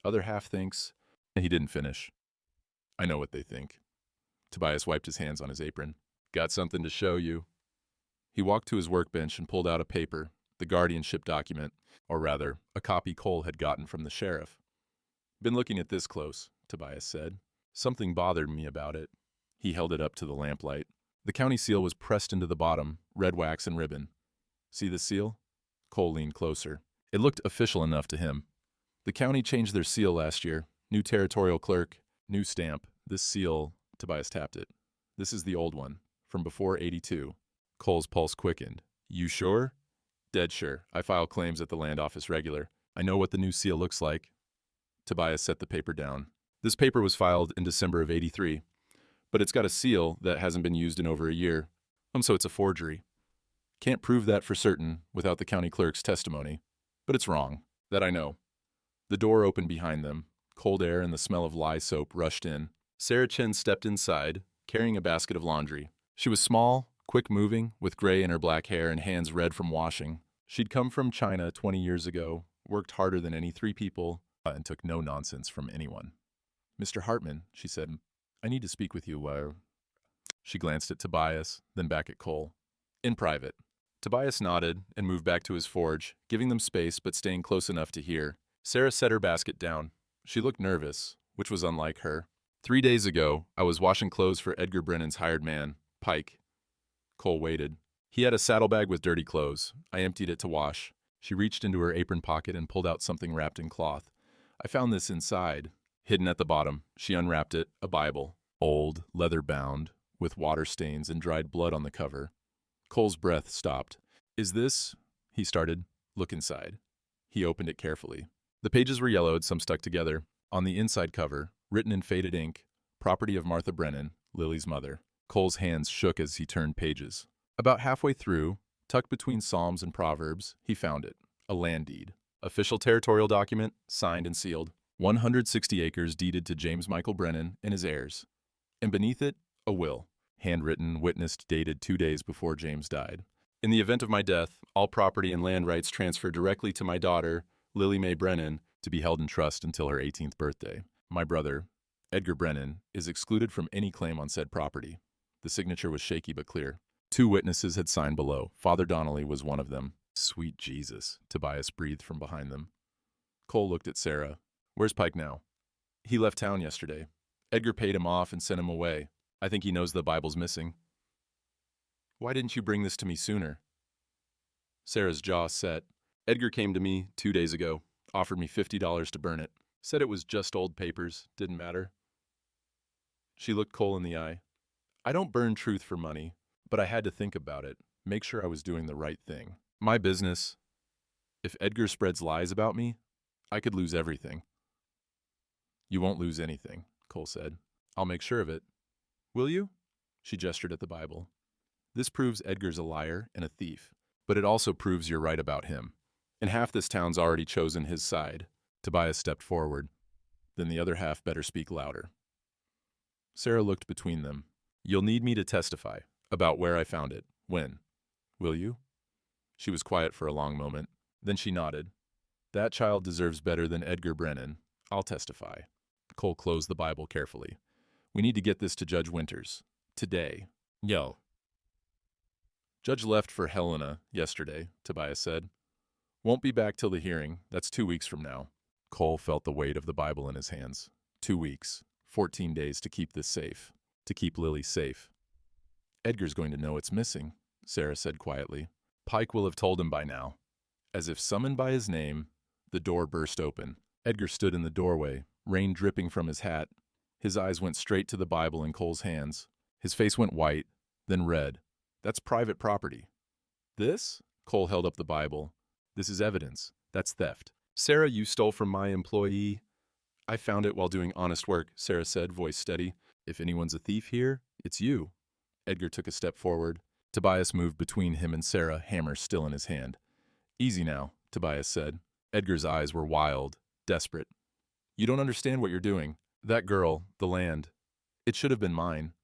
Other half thinks—" He didn't finish. "I know what they think." Tobias wiped his hands on his apron. "Got something to show you." He walked to his workbench and pulled out a paper, the guardianship document, or rather, a copy Cole had gotten from the sheriff. "Been looking at this close," Tobias said. "Something bothered me about it." He held it up to the lamplight. The county seal was pressed into the bottom, red wax and ribbon. "See the seal?" Cole leaned closer. It looked official enough to him. "The county changed their seal last year. New territorial clerk, new stamp. This seal," Tobias tapped it. "This is the old one, from before '82. Cole's pulse quickened. "You sure?" "Dead sure. I file claims at the land office regular. I know what the new seal looks like." Tobias set the paper down. "This paper was filed in December of '83, but it's got a seal that hasn't been used in over a year. So it's a forgery. Can't prove that for certain without the county clerk's testimony, but it's wrong. That I know." The door opened behind them. Cold air and the smell of lye soap rushed in. Sarah Chen stepped inside, carrying a basket of laundry. She was small, quick-moving, with gray in her black hair and hands red from washing. She'd come from China 20 years ago, worked harder than any 3 people, and took no nonsense from anyone. "Mr. Hartman," she said, "I need to speak with you." She glanced at Tobias, then back at Cole. "In private." Tobias nodded and moved back to his forge, giving them space but staying close enough to hear. Sarah set her basket down. She looked nervous, which was unlike her. 3 days ago, I was washing clothes for Edgar Brennan's hired man, Pike." Cole waited. "He had a saddlebag with dirty clothes. I emptied it to wash." She reached into her apron pocket and pulled out something wrapped in cloth. "I found this inside." Hidden at the bottom, she unwrapped it, a Bible. Old, leather-bound, with water stains and dried blood on the cover. Cole's breath stopped. "Is this—" he started. "Look inside." He opened it carefully. The pages were yellowed, some stuck together. On the inside cover, written in faded ink, "Property of Martha Brennan, Lily's mother. Cole's hands shook as he turned pages. About halfway through, tucked between Psalms and Proverbs, he found it. A land deed. Official territorial document, signed and sealed. 160 acres deeded to James Michael Brennan and his heirs. And beneath it, a will. Handwritten, witnessed, dated 2 days before James died. In the event of my death, all property and land rights transfer directly to my daughter, Lily Mae Brennan, to be held in trust until her 18th birthday. My brother, Edgar Brennan, is excluded from any claim on said property. The signature was shaky but clear. 2 witnesses had signed below. Father Donnelly was one of them. Sweet Jesus, Tobias breathed from behind them. Cole looked at Sarah. Where's Pike now? He left town yesterday. Edgar paid him off and sent him away. I think he knows the Bible's missing. Why didn't you bring this to me sooner? Sarah's jaw set. Edgar came to me 2 days ago, offered me $50 to burn it. Said it was just old papers, didn't matter. She looked Cole in the eye. I don't burn truth for money, but I had to think about it, make sure I was doing the right thing. My business. If Edgar spreads lies about me, I could lose everything. You won't lose anything, Cole said. I'll make sure of it. Will you? She gestured at the Bible. This proves Edgar's a liar and a thief, but it also proves you're right about him. And half this town's already chosen his side. Tobias stepped forward. Then the other half better speak louder. Sarah looked between them. You'll need me to testify about where I found it. When? Will you? She was quiet for a long moment. Then she nodded. That child deserves better than Edgar Brennan. I'll testify. Cole closed the Bible carefully. We need to get this to Judge Winters. Today. Yo. Judge left for Helena yesterday, Tobias said. Won't be back till the hearing. That's 2 weeks from now. Cole felt the weight of the Bible in his hands. 2 weeks. 14 days to keep this safe. To keep Lily safe. Edgar's going to know it's missing, Sarah said quietly. Pike will have told him by now. As if summoned by his name, the door burst open. Edgar stood in the doorway, rain dripping from his hat. His eyes went straight to the Bible in Cole's hands. His face went white, then red. That's private property. This? Cole held up the Bible. This is evidence. That's theft. Sarah, you stole from my employee. I found it while doing honest work, Sarah said, voice steady. If anyone's a thief here, it's you. Edgar took a step forward. Tobias moved between him and Sarah, hammer still in his hand. Easy now, Tobias said. Edgar's eyes were wild, desperate. You don't understand what you're doing. That girl, the land, it should have been mine.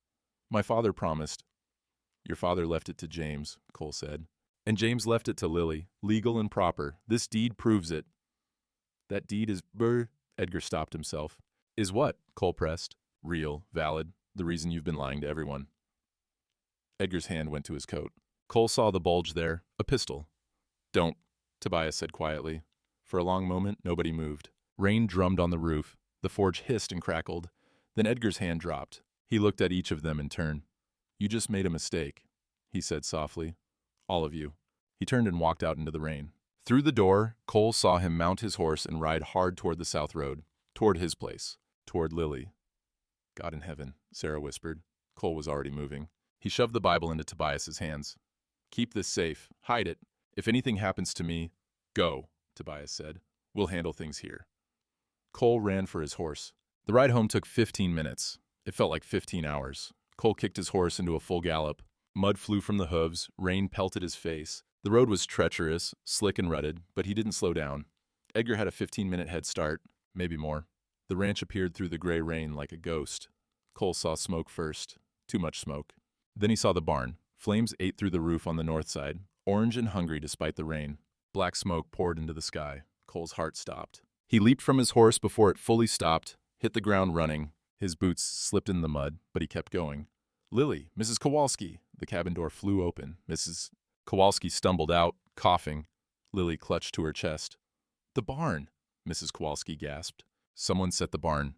My father promised. Your father left it to James, Cole said. And James left it to Lily, legal and proper. This deed proves it. That deed is Edgar stopped himself. Is what? Cole pressed. Real, valid, the reason you've been lying to everyone. Edgar's hand went to his coat. Cole saw the bulge there, a pistol. Don't, Tobias said quietly. For a long moment, nobody moved. Rain drummed on the roof. The forge hissed and crackled. Then Edgar's hand dropped. He looked at each of them in turn. You just made a mistake, he said softly. All of you. He turned and walked out into the rain. Through the door, Cole saw him mount his horse and ride hard toward the south road, toward his place, toward Lily. God in heaven, Sarah whispered. Cole was already moving. He shoved the Bible into Tobias's hands. Keep this safe. Hide it. If anything happens to me, go, Tobias said. We'll handle things here. Cole ran for his horse. The ride home took 15 minutes. It felt like 15 hours. Cole kicked his horse into a full gallop. Mud flew from the hooves. Rain pelted his face. The road was treacherous, slick and rutted, but he didn't slow down. Edgar had a 15-minute head start, maybe more. The ranch appeared through the gray rain like a ghost. Cole saw smoke first. Too much smoke. Then he saw the barn. Flames ate through the roof on the north side, orange and hungry despite the rain. Black smoke poured into the sky. Cole's heart stopped. He leaped from his horse before it fully stopped, hit the ground running. His boots slipped in the mud, but he kept going. Lily, Mrs. Kowalski. The cabin door flew open. Mrs. Kowalski stumbled out, coughing. Lily clutched to her chest. The barn, Mrs. Kowalski gasped. Someone set the barn.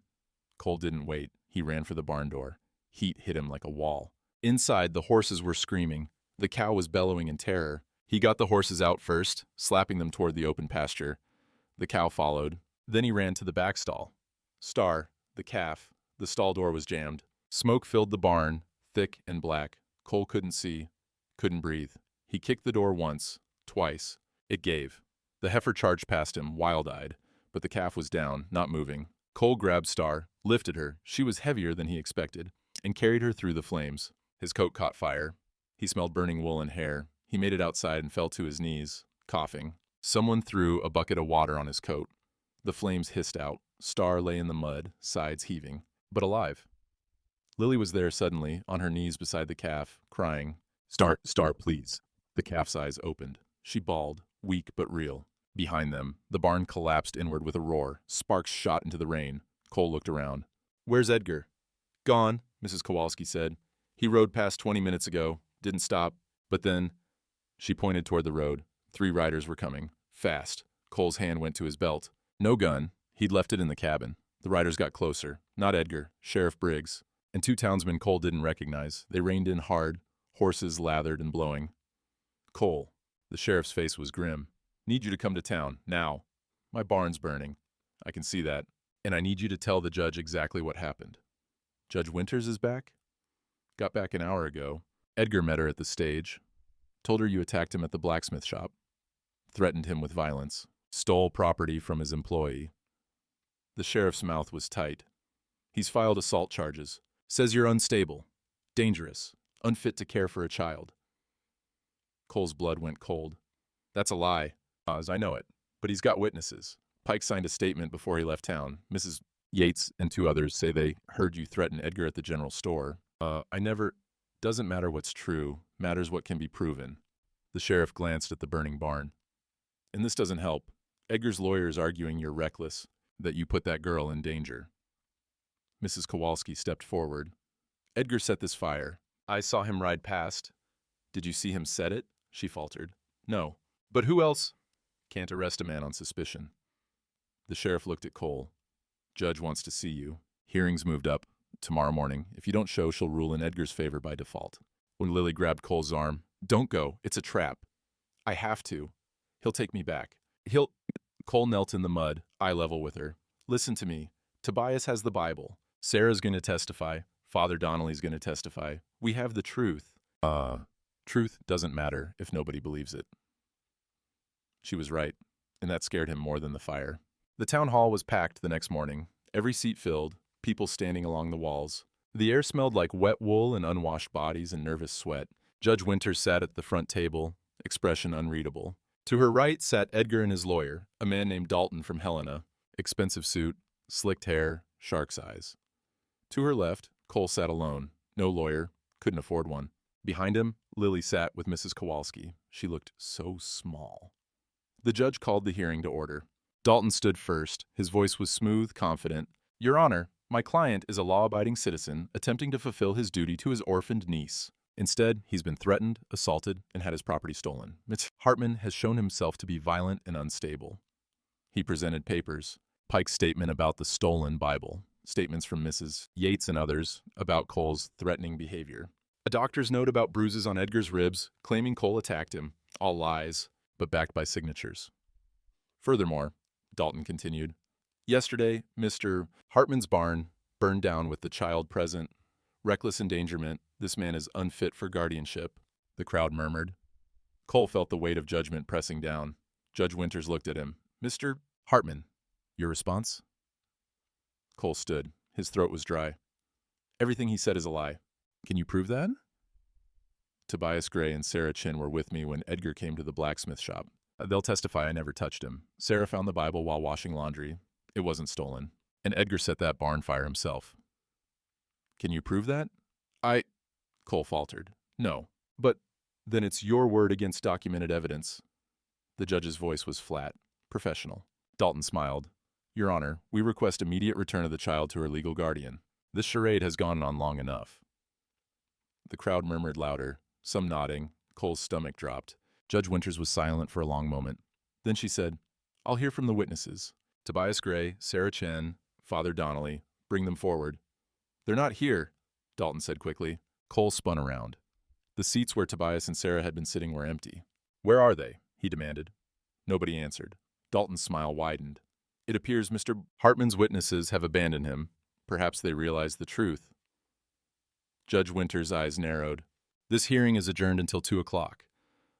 Cole didn't wait. He ran for the barn door. Heat hit him like a wall. Inside, the horses were screaming. The cow was bellowing in terror. He got the horses out first, slapping them toward the open pasture. The cow followed. Then he ran to the back stall. Star, the calf. The stall door was jammed. Smoke filled the barn, thick and black. Cole couldn't see, couldn't breathe. He kicked the door once, twice. It gave. The heifer charged past him, wild-eyed, but the calf was down, not moving. Cole grabbed Star, lifted her. She was heavier than he expected. and carried her through the flames. His coat caught fire. He smelled burning wool and hair. He made it outside and fell to his knees, coughing. Someone threw a bucket of water on his coat. The flames hissed out. Star lay in the mud, sides heaving, but alive. Lily was there suddenly, on her knees beside the calf, crying, Star, please. The calf's eyes opened. She bawled, weak but real. Behind them, the barn collapsed inward with a roar. Sparks shot into the rain. Cole looked around. Where's Edgar? Gone, Mrs. Kowalski said. He rode past 20 minutes ago, didn't stop, but then... She pointed toward the road. 3 riders were coming. Fast. Cole's hand went to his belt. No gun. He'd left it in the cabin. The riders got closer. Not Edgar, Sheriff Briggs. And 2 townsmen Cole didn't recognize. They reined in hard, horses lathered and blowing. Cole. The sheriff's face was grim. Need you to come to town, now. My barn's burning. I can see that. And I need you to tell the judge exactly what happened. Judge Winters is back? Got back an hour ago. Edgar met her at the stage. Told her you attacked him at the blacksmith shop. Threatened him with violence. Stole property from his employee. The sheriff's mouth was tight. He's filed assault charges. Says you're unstable. Dangerous. Unfit to care for a child. Cole's blood went cold. That's a lie. As I know it. But he's got witnesses. Pike signed a statement before he left town. Mrs. Yates and 2 others say they heard you threaten Edgar at the general store. I never... Doesn't matter what's true. Matters what can be proven. The sheriff glanced at the burning barn. And this doesn't help. Edgar's lawyer is arguing you're reckless, that you put that girl in danger. Mrs. Kowalski stepped forward. Edgar set this fire. I saw him ride past. Did you see him set it? She faltered. No. But who else? Can't arrest a man on suspicion. The sheriff looked at Cole. Judge wants to see you. Hearings moved up. Tomorrow morning. If you don't show, she'll rule in Edgar's favor by default. When Lily grabbed Cole's arm, Don't go. It's a trap. I have to. He'll take me back. Cole knelt in the mud, eye level with her. Listen to me. Tobias has the Bible. Sarah's going to testify. Father Donnelly's going to testify. We have the truth. Truth doesn't matter if nobody believes it. She was right, and that scared him more than the fire. The town hall was packed the next morning, every seat filled, people standing along the walls. The air smelled like wet wool and unwashed bodies and nervous sweat. Judge Winters sat at the front table, expression unreadable. To her right sat Edgar and his lawyer, a man named Dalton from Helena, expensive suit, slicked hair, shark's eyes. To her left, Cole sat alone, no lawyer, couldn't afford one. Behind him, Lily sat with Mrs. Kowalski. She looked so small. The judge called the hearing to order. Dalton stood first. His voice was smooth, confident. Your Honor, my client is a law-abiding citizen attempting to fulfill his duty to his orphaned niece. Instead, he's been threatened, assaulted, and had his property stolen. Mr. Hartman has shown himself to be violent and unstable. He presented papers, Pike's statement about the stolen Bible, statements from Mrs. Yates and others about Cole's threatening behavior, a doctor's note about bruises on Edgar's ribs, claiming Cole attacked him, all lies, but backed by signatures. Furthermore, Dalton continued, yesterday, Mr. Hartman's barn burned down with the child present. Reckless endangerment. This man is unfit for guardianship. The crowd murmured. Cole felt the weight of judgment pressing down. Judge Winters looked at him. Mr. Hartman, your response? Cole stood. His throat was dry. Everything he said is a lie. Can you prove that? Tobias Gray and Sarah Chin were with me when Edgar came to the blacksmith shop. They'll testify I never touched him. Sarah found the Bible while washing laundry. It wasn't stolen. And Edgar set that barn fire himself. Can you prove that? Cole faltered. No. But then it's your word against documented evidence. The judge's voice was flat, professional. Dalton smiled. Your Honor, we request immediate return of the child to her legal guardian. This charade has gone on long enough. The crowd murmured louder, some nodding. Cole's stomach dropped. Judge Winters was silent for a long moment. Then she said, I'll hear from the witnesses. Tobias Gray, Sarah Chen, Father Donnelly. Bring them forward. They're not here, Dalton said quickly. Cole spun around. The seats where Tobias and Sarah had been sitting were empty. Where are they? He demanded. Nobody answered. Dalton's smile widened. It appears Mr. Hartman's witnesses have abandoned him. Perhaps they realize the truth. Judge Winters' eyes narrowed. This hearing is adjourned until 2 o'clock.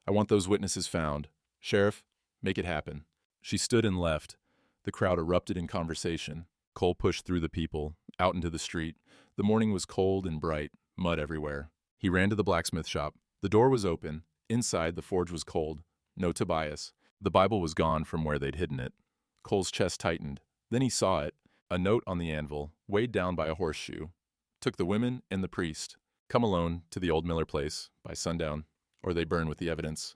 I want those witnesses found. Sheriff, make it happen. She stood and left. The crowd erupted in conversation. Cole pushed through the people, out into the street. The morning was cold and bright, mud everywhere. He ran to the blacksmith shop. The door was open. Inside, the forge was cold. No Tobias. The Bible was gone from where they'd hidden it. Cole's chest tightened. Then he saw it, a note on the anvil, weighed down by a horseshoe. Took the women and the priest. Come alone to the old Miller place by sundown, or they burn with the evidence.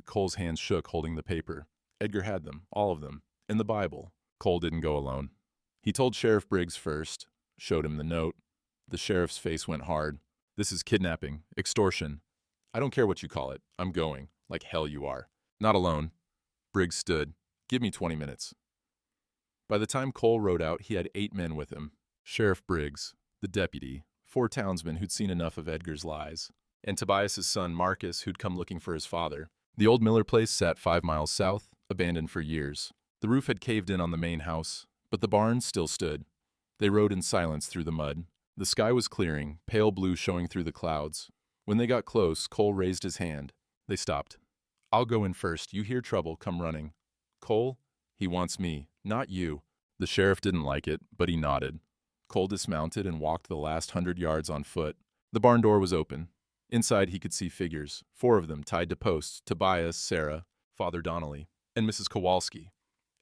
Cole's hands shook holding the paper. Edgar had them, all of them, and the Bible. Cole didn't go alone. He told Sheriff Briggs first, showed him the note. The sheriff's face went hard. This is kidnapping, extortion. I don't care what you call it. I'm going, like hell you are. Not alone. Briggs stood. Give me 20 minutes. By the time Cole rode out, he had 8 men with him. Sheriff Briggs, the deputy, 4 townsmen who'd seen enough of Edgar's lies, and Tobias's son Marcus, who'd come looking for his father. The old Miller place sat 5 miles south, abandoned for years. The roof had caved in on the main house, but the barn still stood. They rode in silence through the mud. The sky was clearing, pale blue showing through the clouds. When they got close, Cole raised his hand. They stopped. I'll go in first. You hear trouble, come running. Cole, he wants me, not you. The sheriff didn't like it, but he nodded. Cole dismounted and walked the last 100 yards on foot. The barn door was open. Inside he could see figures, 4 of them tied to posts, Tobias, Sarah, Father Donnelly, and Mrs. Kowalski.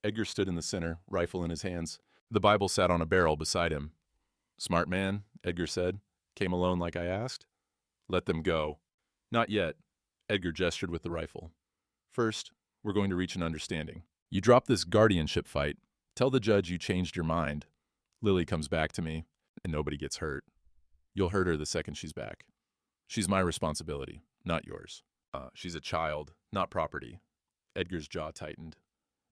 Edgar stood in the center, rifle in his hands. The Bible sat on a barrel beside him. Smart man, Edgar said. Came alone like I asked? Let them go. Not yet. Edgar gestured with the rifle. First, we're going to reach an understanding. You drop this guardianship fight. Tell the judge you changed your mind. Lily comes back to me, and nobody gets hurt. You'll hurt her the second she's back. She's my responsibility, not yours. She's a child, not property. Edgar's jaw tightened.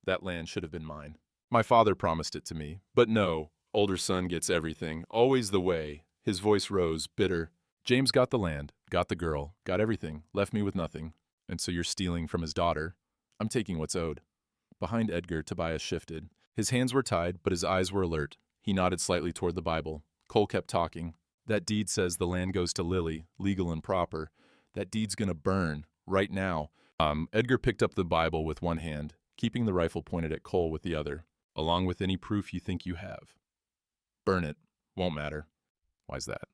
That land should have been mine. My father promised it to me, but no, older son gets everything, always the way. His voice rose, bitter. James got the land, got the girl, got everything, left me with nothing. And so you're stealing from his daughter. I'm taking what's owed. Behind Edgar, Tobias shifted. His hands were tied, but his eyes were alert. He nodded slightly toward the Bible. Cole kept talking. That deed says the land goes to Lily, legal and proper. That deed's gonna burn, right now. Edgar picked up the Bible with one hand, keeping the rifle pointed at Cole with the other, along with any proof you think you have. Burn it. Won't matter. Why's that?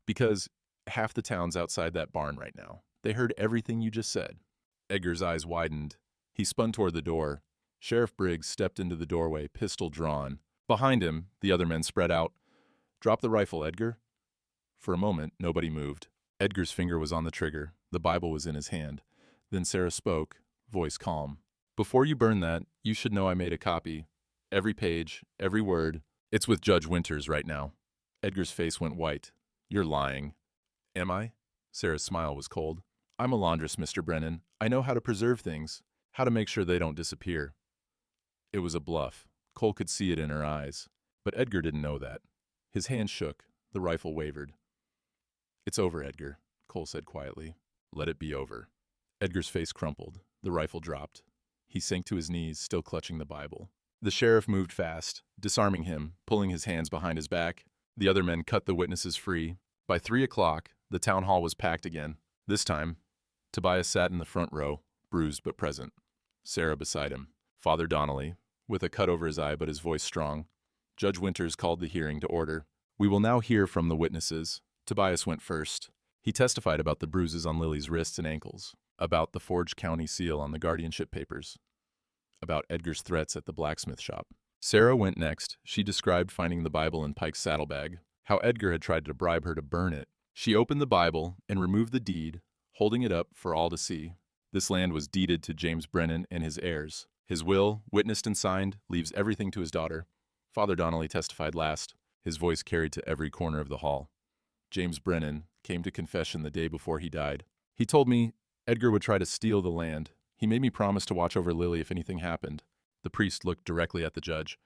Because half the town's outside that barn right now. They heard everything you just said. Edgar's eyes widened. He spun toward the door. Sheriff Briggs stepped into the doorway, pistol drawn. Behind him, the other men spread out. Drop the rifle, Edgar. For a moment, nobody moved. Edgar's finger was on the trigger. The Bible was in his hand. Then Sarah spoke, voice calm. Before you burn that, you should know I made a copy. Every page, every word. It's with Judge Winters right now. Edgar's face went white. You're lying. Am I? Sarah's smile was cold. I'm a laundress, Mr. Brennan. I know how to preserve things, how to make sure they don't disappear. It was a bluff. Cole could see it in her eyes. But Edgar didn't know that. His hand shook. The rifle wavered. It's over, Edgar, Cole said quietly. Let it be over. Edgar's face crumpled. The rifle dropped. He sank to his knees, still clutching the Bible. The sheriff moved fast, disarming him, pulling his hands behind his back. The other men cut the witnesses free. By 3 o'clock, the town hall was packed again. This time, Tobias sat in the front row, bruised but present. Sarah beside him. Father Donnelly, with a cut over his eye but his voice strong. Judge Winters called the hearing to order. We will now hear from the witnesses. Tobias went first. He testified about the bruises on Lily's wrists and ankles, about the forged county seal on the guardianship papers, about Edgar's threats at the blacksmith shop. Sarah went next. She described finding the Bible in Pike's saddlebag, how Edgar had tried to bribe her to burn it. She opened the Bible and removed the deed, holding it up for all to see. This land was deeded to James Brennan and his heirs. His will, witnessed and signed, leaves everything to his daughter. Father Donnelly testified last, his voice carried to every corner of the hall. James Brennan came to confession the day before he died. He told me Edgar would try to steal the land. He made me promise to watch over Lily if anything happened. The priest looked directly at the judge.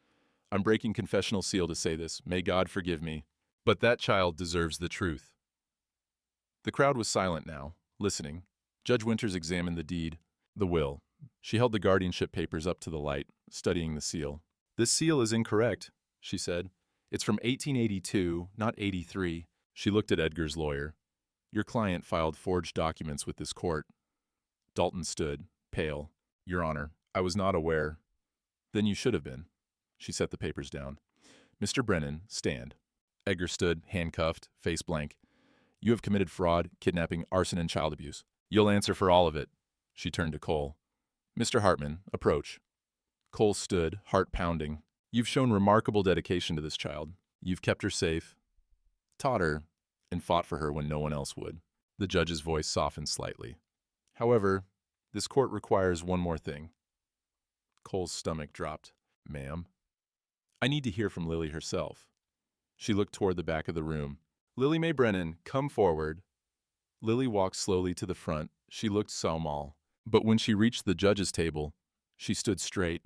I'm breaking confessional seal to say this. May God forgive me. But that child deserves the truth. The crowd was silent now, listening. Judge Winters examined the deed, the will. She held the guardianship papers up to the light, studying the seal. This seal is incorrect, she said. It's from 1882, not 83. She looked at Edgar's lawyer. Your client filed forged documents with this court. Dalton stood, pale. Your Honor, I was not aware. Then you should have been. She set the papers down. Mr. Brennan, stand. Edgar stood, handcuffed, face blank. You have committed fraud, kidnapping, arson, and child abuse. You'll answer for all of it. She turned to Cole. Mr. Hartman, approach. Cole stood, heart pounding. You've shown remarkable dedication to this child. You've kept her safe, taught her, and fought for her when no one else would. The judge's voice softened slightly. However, this court requires one more thing. Cole's stomach dropped. Ma'am? I need to hear from Lily herself. She looked toward the back of the room. Lily Mae Brennan, come forward. Lily walked slowly to the front. She looked small, but when she reached the judge's table, she stood straight.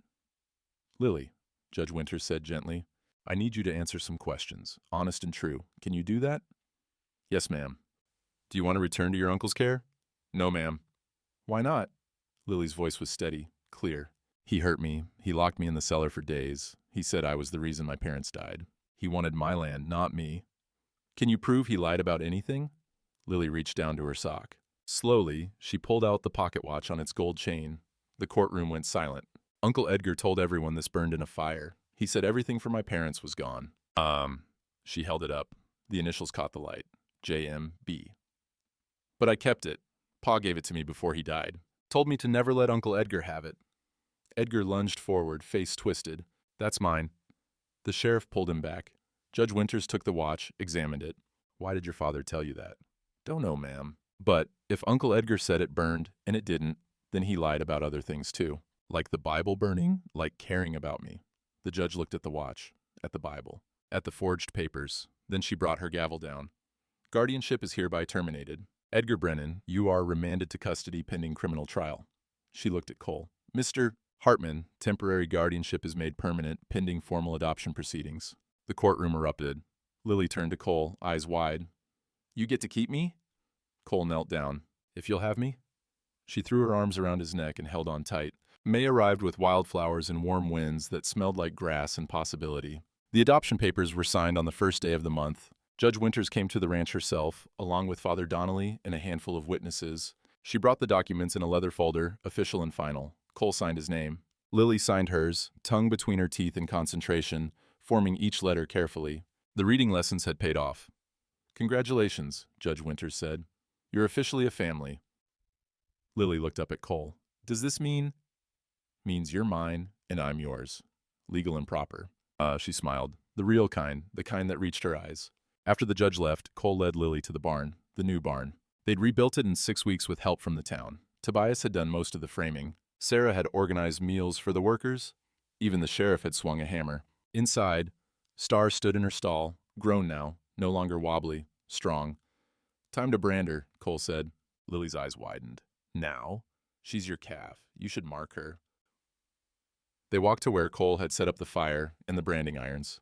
Lily, Judge Winters said gently, I need you to answer some questions, honest and true. Can you do that? Yes, ma'am. Do you want to return to your uncle's care? No, ma'am. Why not? Lily's voice was steady, clear. He hurt me. He locked me in the cellar for days. He said I was the reason my parents died. He wanted my land, not me. Can you prove he lied about anything? Lily reached down to her sock. Slowly, she pulled out the pocket watch on its gold chain. The courtroom went silent. Uncle Edgar told everyone this burned in a fire. He said everything for my parents was gone. She held it up. The initials caught the light. JMB. But I kept it. Pa gave it to me before he died. Told me to never let Uncle Edgar have it. Edgar lunged forward, face twisted. That's mine. The sheriff pulled him back. Judge Winters took the watch, examined it. Why did your father tell you that? Don't know, ma'am. But if Uncle Edgar said it burned, and it didn't, then he lied about other things too. Like the Bible burning, like caring about me. The judge looked at the watch, at the Bible, at the forged papers. Then she brought her gavel down. Guardianship is hereby terminated. Edgar Brennan, you are remanded to custody pending criminal trial. She looked at Cole. Mr. Hartman, temporary guardianship is made permanent pending formal adoption proceedings. The courtroom erupted. Lily turned to Cole, eyes wide. You get to keep me? Cole knelt down. If you'll have me? She threw her arms around his neck and held on tight. May arrived with wildflowers and warm winds that smelled like grass and possibility. The adoption papers were signed on the first day of the month. Judge Winters came to the ranch herself, along with Father Donnelly and a handful of witnesses. She brought the documents in a leather folder, official and final. Cole signed his name. Lily signed hers, tongue between her teeth in concentration, forming each letter carefully. The reading lessons had paid off. Congratulations, Judge Winters said. You're officially a family. Lily looked up at Cole. Does this mean? Means you're mine and I'm yours. Legal and proper. She smiled. The real kind, the kind that reached her eyes. After the judge left, Cole led Lily to the barn, the new barn. They'd rebuilt it in 6 weeks with help from the town. Tobias had done most of the framing. Sarah had organized meals for the workers. Even the sheriff had swung a hammer. Inside, Star stood in her stall, grown now, no longer wobbly, strong. Time to brand her, Cole said. Lily's eyes widened. Now? She's your calf. You should mark her. They walked to where Cole had set up the fire and the branding irons.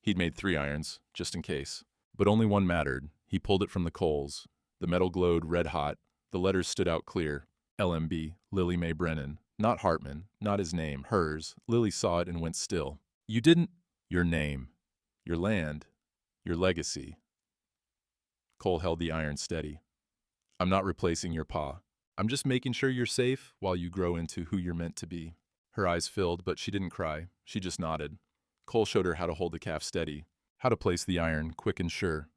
He'd made 3 irons, just in case. But only one mattered. He pulled it from the coals. The metal glowed red hot. The letters stood out clear. LMB, Lily Mae Brennan. Not Hartman, not his name, hers. Lily saw it and went still. You didn't? Your name. Your land. Your legacy. Cole held the iron steady. I'm not replacing your pa. I'm just making sure you're safe while you grow into who you're meant to be. Her eyes filled, but she didn't cry. She just nodded. Cole showed her how to hold the calf steady, how to place the iron quick and sure.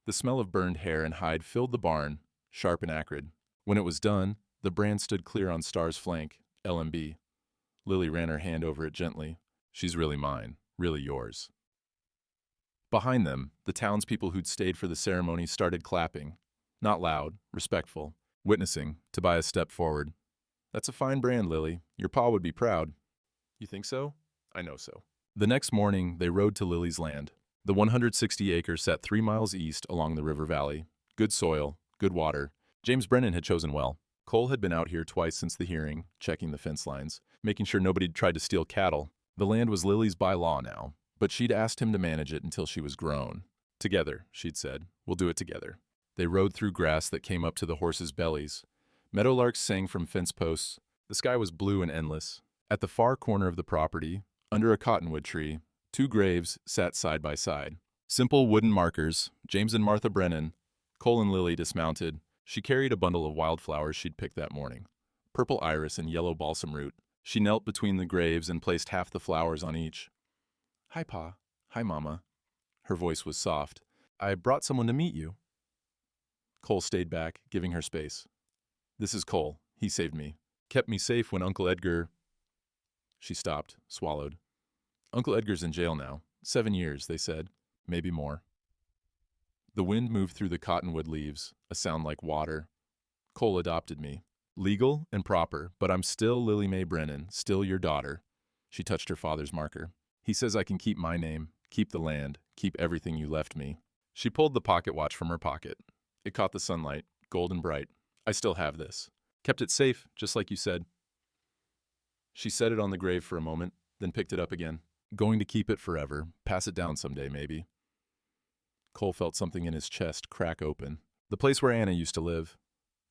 The smell of burned hair and hide filled the barn, sharp and acrid. When it was done, the brand stood clear on Star's flank, LMB. Lily ran her hand over it gently. She's really mine, really yours. Behind them, the townspeople who'd stayed for the ceremony started clapping. Not loud, respectful. Witnessing, Tobias stepped forward. That's a fine brand, Lily. Your pa would be proud. You think so? I know so. The next morning, they rode to Lily's land. The 160 acres sat 3 miles east along the river valley. Good soil, good water. James Brennan had chosen well. Cole had been out here twice since the hearing, checking the fence lines, making sure nobody'd tried to steal cattle. The land was Lily's by law now, but she'd asked him to manage it until she was grown. Together, she'd said, we'll do it together. They rode through grass that came up to the horses' bellies. Meadowlarks sang from fence posts. The sky was blue and endless. At the far corner of the property, under a cottonwood tree, 2 graves sat side by side. Simple wooden markers, James and Martha Brennan. Cole and Lily dismounted. She carried a bundle of wildflowers she'd picked that morning. Purple iris and yellow balsam root. She knelt between the graves and placed half the flowers on each. Hi, Pa. Hi, Mama. Her voice was soft. I brought someone to meet you. Cole stayed back, giving her space. This is Cole. He saved me. Kept me safe when Uncle Edgar... She stopped, swallowed. Uncle Edgar's in jail now. 7 years, they said. Maybe more. The wind moved through the cottonwood leaves, a sound like water. Cole adopted me. Legal and proper, but I'm still Lily Mae Brennan, still your daughter. She touched her father's marker. He says I can keep my name, keep the land, keep everything you left me. She pulled the pocket watch from her pocket. It caught the sunlight, golden bright. I still have this. Kept it safe, just like you said. She set it on the grave for a moment, then picked it up again. Going to keep it forever, pass it down someday, maybe. Cole felt something in his chest crack open. The place where Anna used to live,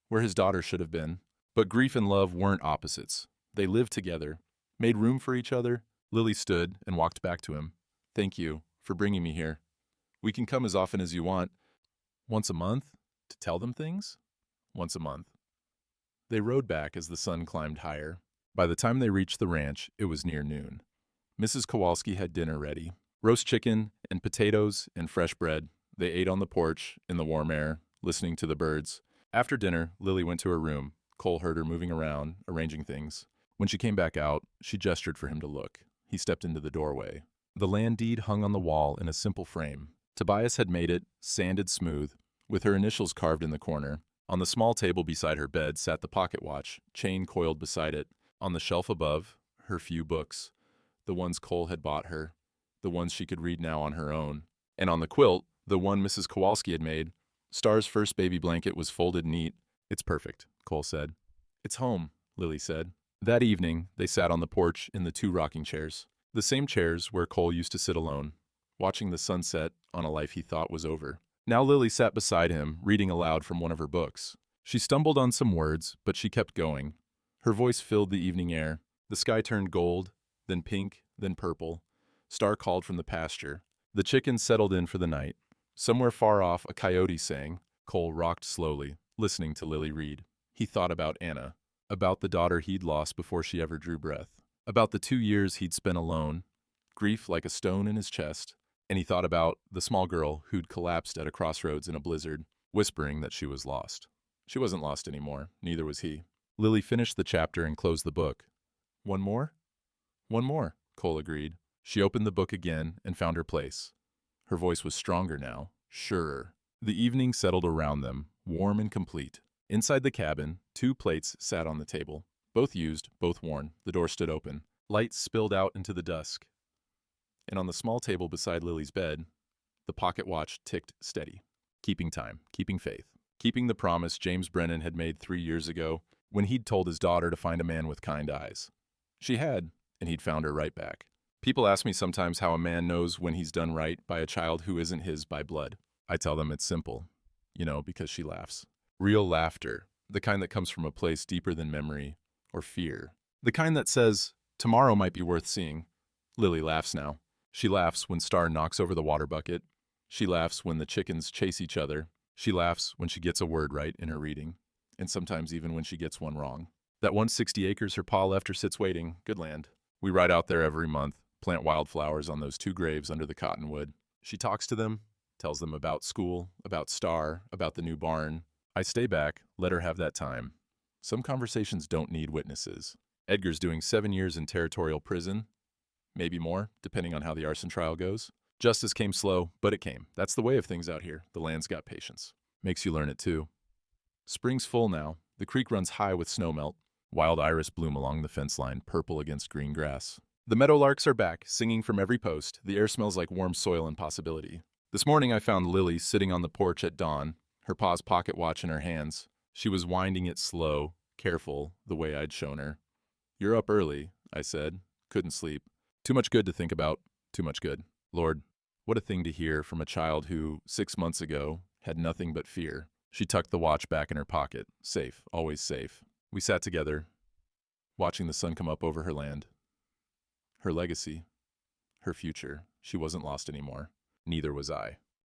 where his daughter should have been. But grief and love weren't opposites. They lived together, made room for each other. Lily stood and walked back to him. Thank you for bringing me here. We can come as often as you want. Once a month? To tell them things? Once a month. They rode back as the sun climbed higher. By the time they reached the ranch, it was near noon. Mrs. Kowalski had dinner ready. Roast chicken and potatoes and fresh bread. They ate on the porch in the warm air, listening to the birds. After dinner, Lily went to her room. Cole heard her moving around, arranging things. When she came back out, she gestured for him to look. He stepped into the doorway. The land deed hung on the wall in a simple frame. Tobias had made it, sanded smooth, with her initials carved in the corner. On the small table beside her bed sat the pocket watch, chain coiled beside it. On the shelf above, her few books, the ones Cole had bought her, the ones she could read now on her own. And on the quilt, the one Mrs. Kowalski had made, Star's first baby blanket was folded neat. It's perfect, Cole said. It's home, Lily said. That evening, they sat on the porch in the 2 rocking chairs. The same chairs where Cole used to sit alone, watching the sunset on a life he thought was over. Now Lily sat beside him, reading aloud from one of her books. She stumbled on some words, but she kept going. Her voice filled the evening air. The sky turned gold, then pink, then purple. Star called from the pasture. The chickens settled in for the night. Somewhere far off, a coyote sang. Cole rocked slowly, listening to Lily read. He thought about Anna, about the daughter he'd lost before she ever drew breath, about the 2 years he'd spent alone, grief like a stone in his chest, and he thought about the small girl who'd collapsed at a crossroads in a blizzard, whispering that she was lost. She wasn't lost anymore, neither was he. Lily finished the chapter and closed the book. One more? One more, Cole agreed. She opened the book again and found her place. Her voice was stronger now, surer. The evening settled around them, warm and complete. Inside the cabin, 2 plates sat on the table. Both used, both worn. The door stood open. Light spilled out into the dusk. And on the small table beside Lily's bed, the pocket watch ticked steady. Keeping time, keeping faith, keeping the promise James Brennan had made 3 years ago when he'd told his daughter to find a man with kind eyes. She had, and he'd found her right back. People ask me sometimes how a man knows when he's done right by a child who isn't his by blood. I tell them it's simple, because she laughs. Real laughter, the kind that comes from a place deeper than memory or fear. The kind that says, tomorrow might be worth seeing. Lily laughs now. She laughs when Star knocks over the water bucket. She laughs when the chickens chase each other. She laughs when she gets a word right in her reading, and sometimes even when she gets one wrong. That 160 acres her pa left her sits waiting, good land. We ride out there every month, plant wildflowers on those 2 graves under the cottonwood. She talks to them, tells them about school, about Star, about the new barn. I stay back, let her have that time. Some conversations don't need witnesses. Edgar's doing 7 years in territorial prison, maybe more, depending on how the arson trial goes. Justice came slow, but it came. That's the way of things out here. The land's got patience. Makes you learn it too. Spring's full now. The creek runs high with snowmelt. Wild iris bloom along the fence line, purple against green grass. The meadowlarks are back, singing from every post. The air smells like warm soil and possibility. This morning I found Lily sitting on the porch at dawn, her pa's pocket watch in her hands. She was winding it slow, careful, the way I'd shown her. You're up early, I said. Couldn't sleep. Too much good to think about. Too much good. Lord, what a thing to hear from a child who, 6 months ago, had nothing but fear. She tucked the watch back in her pocket. Safe, always safe. We sat together, watching the sun come up over her land. Her legacy, her future. She wasn't lost anymore. Neither was I.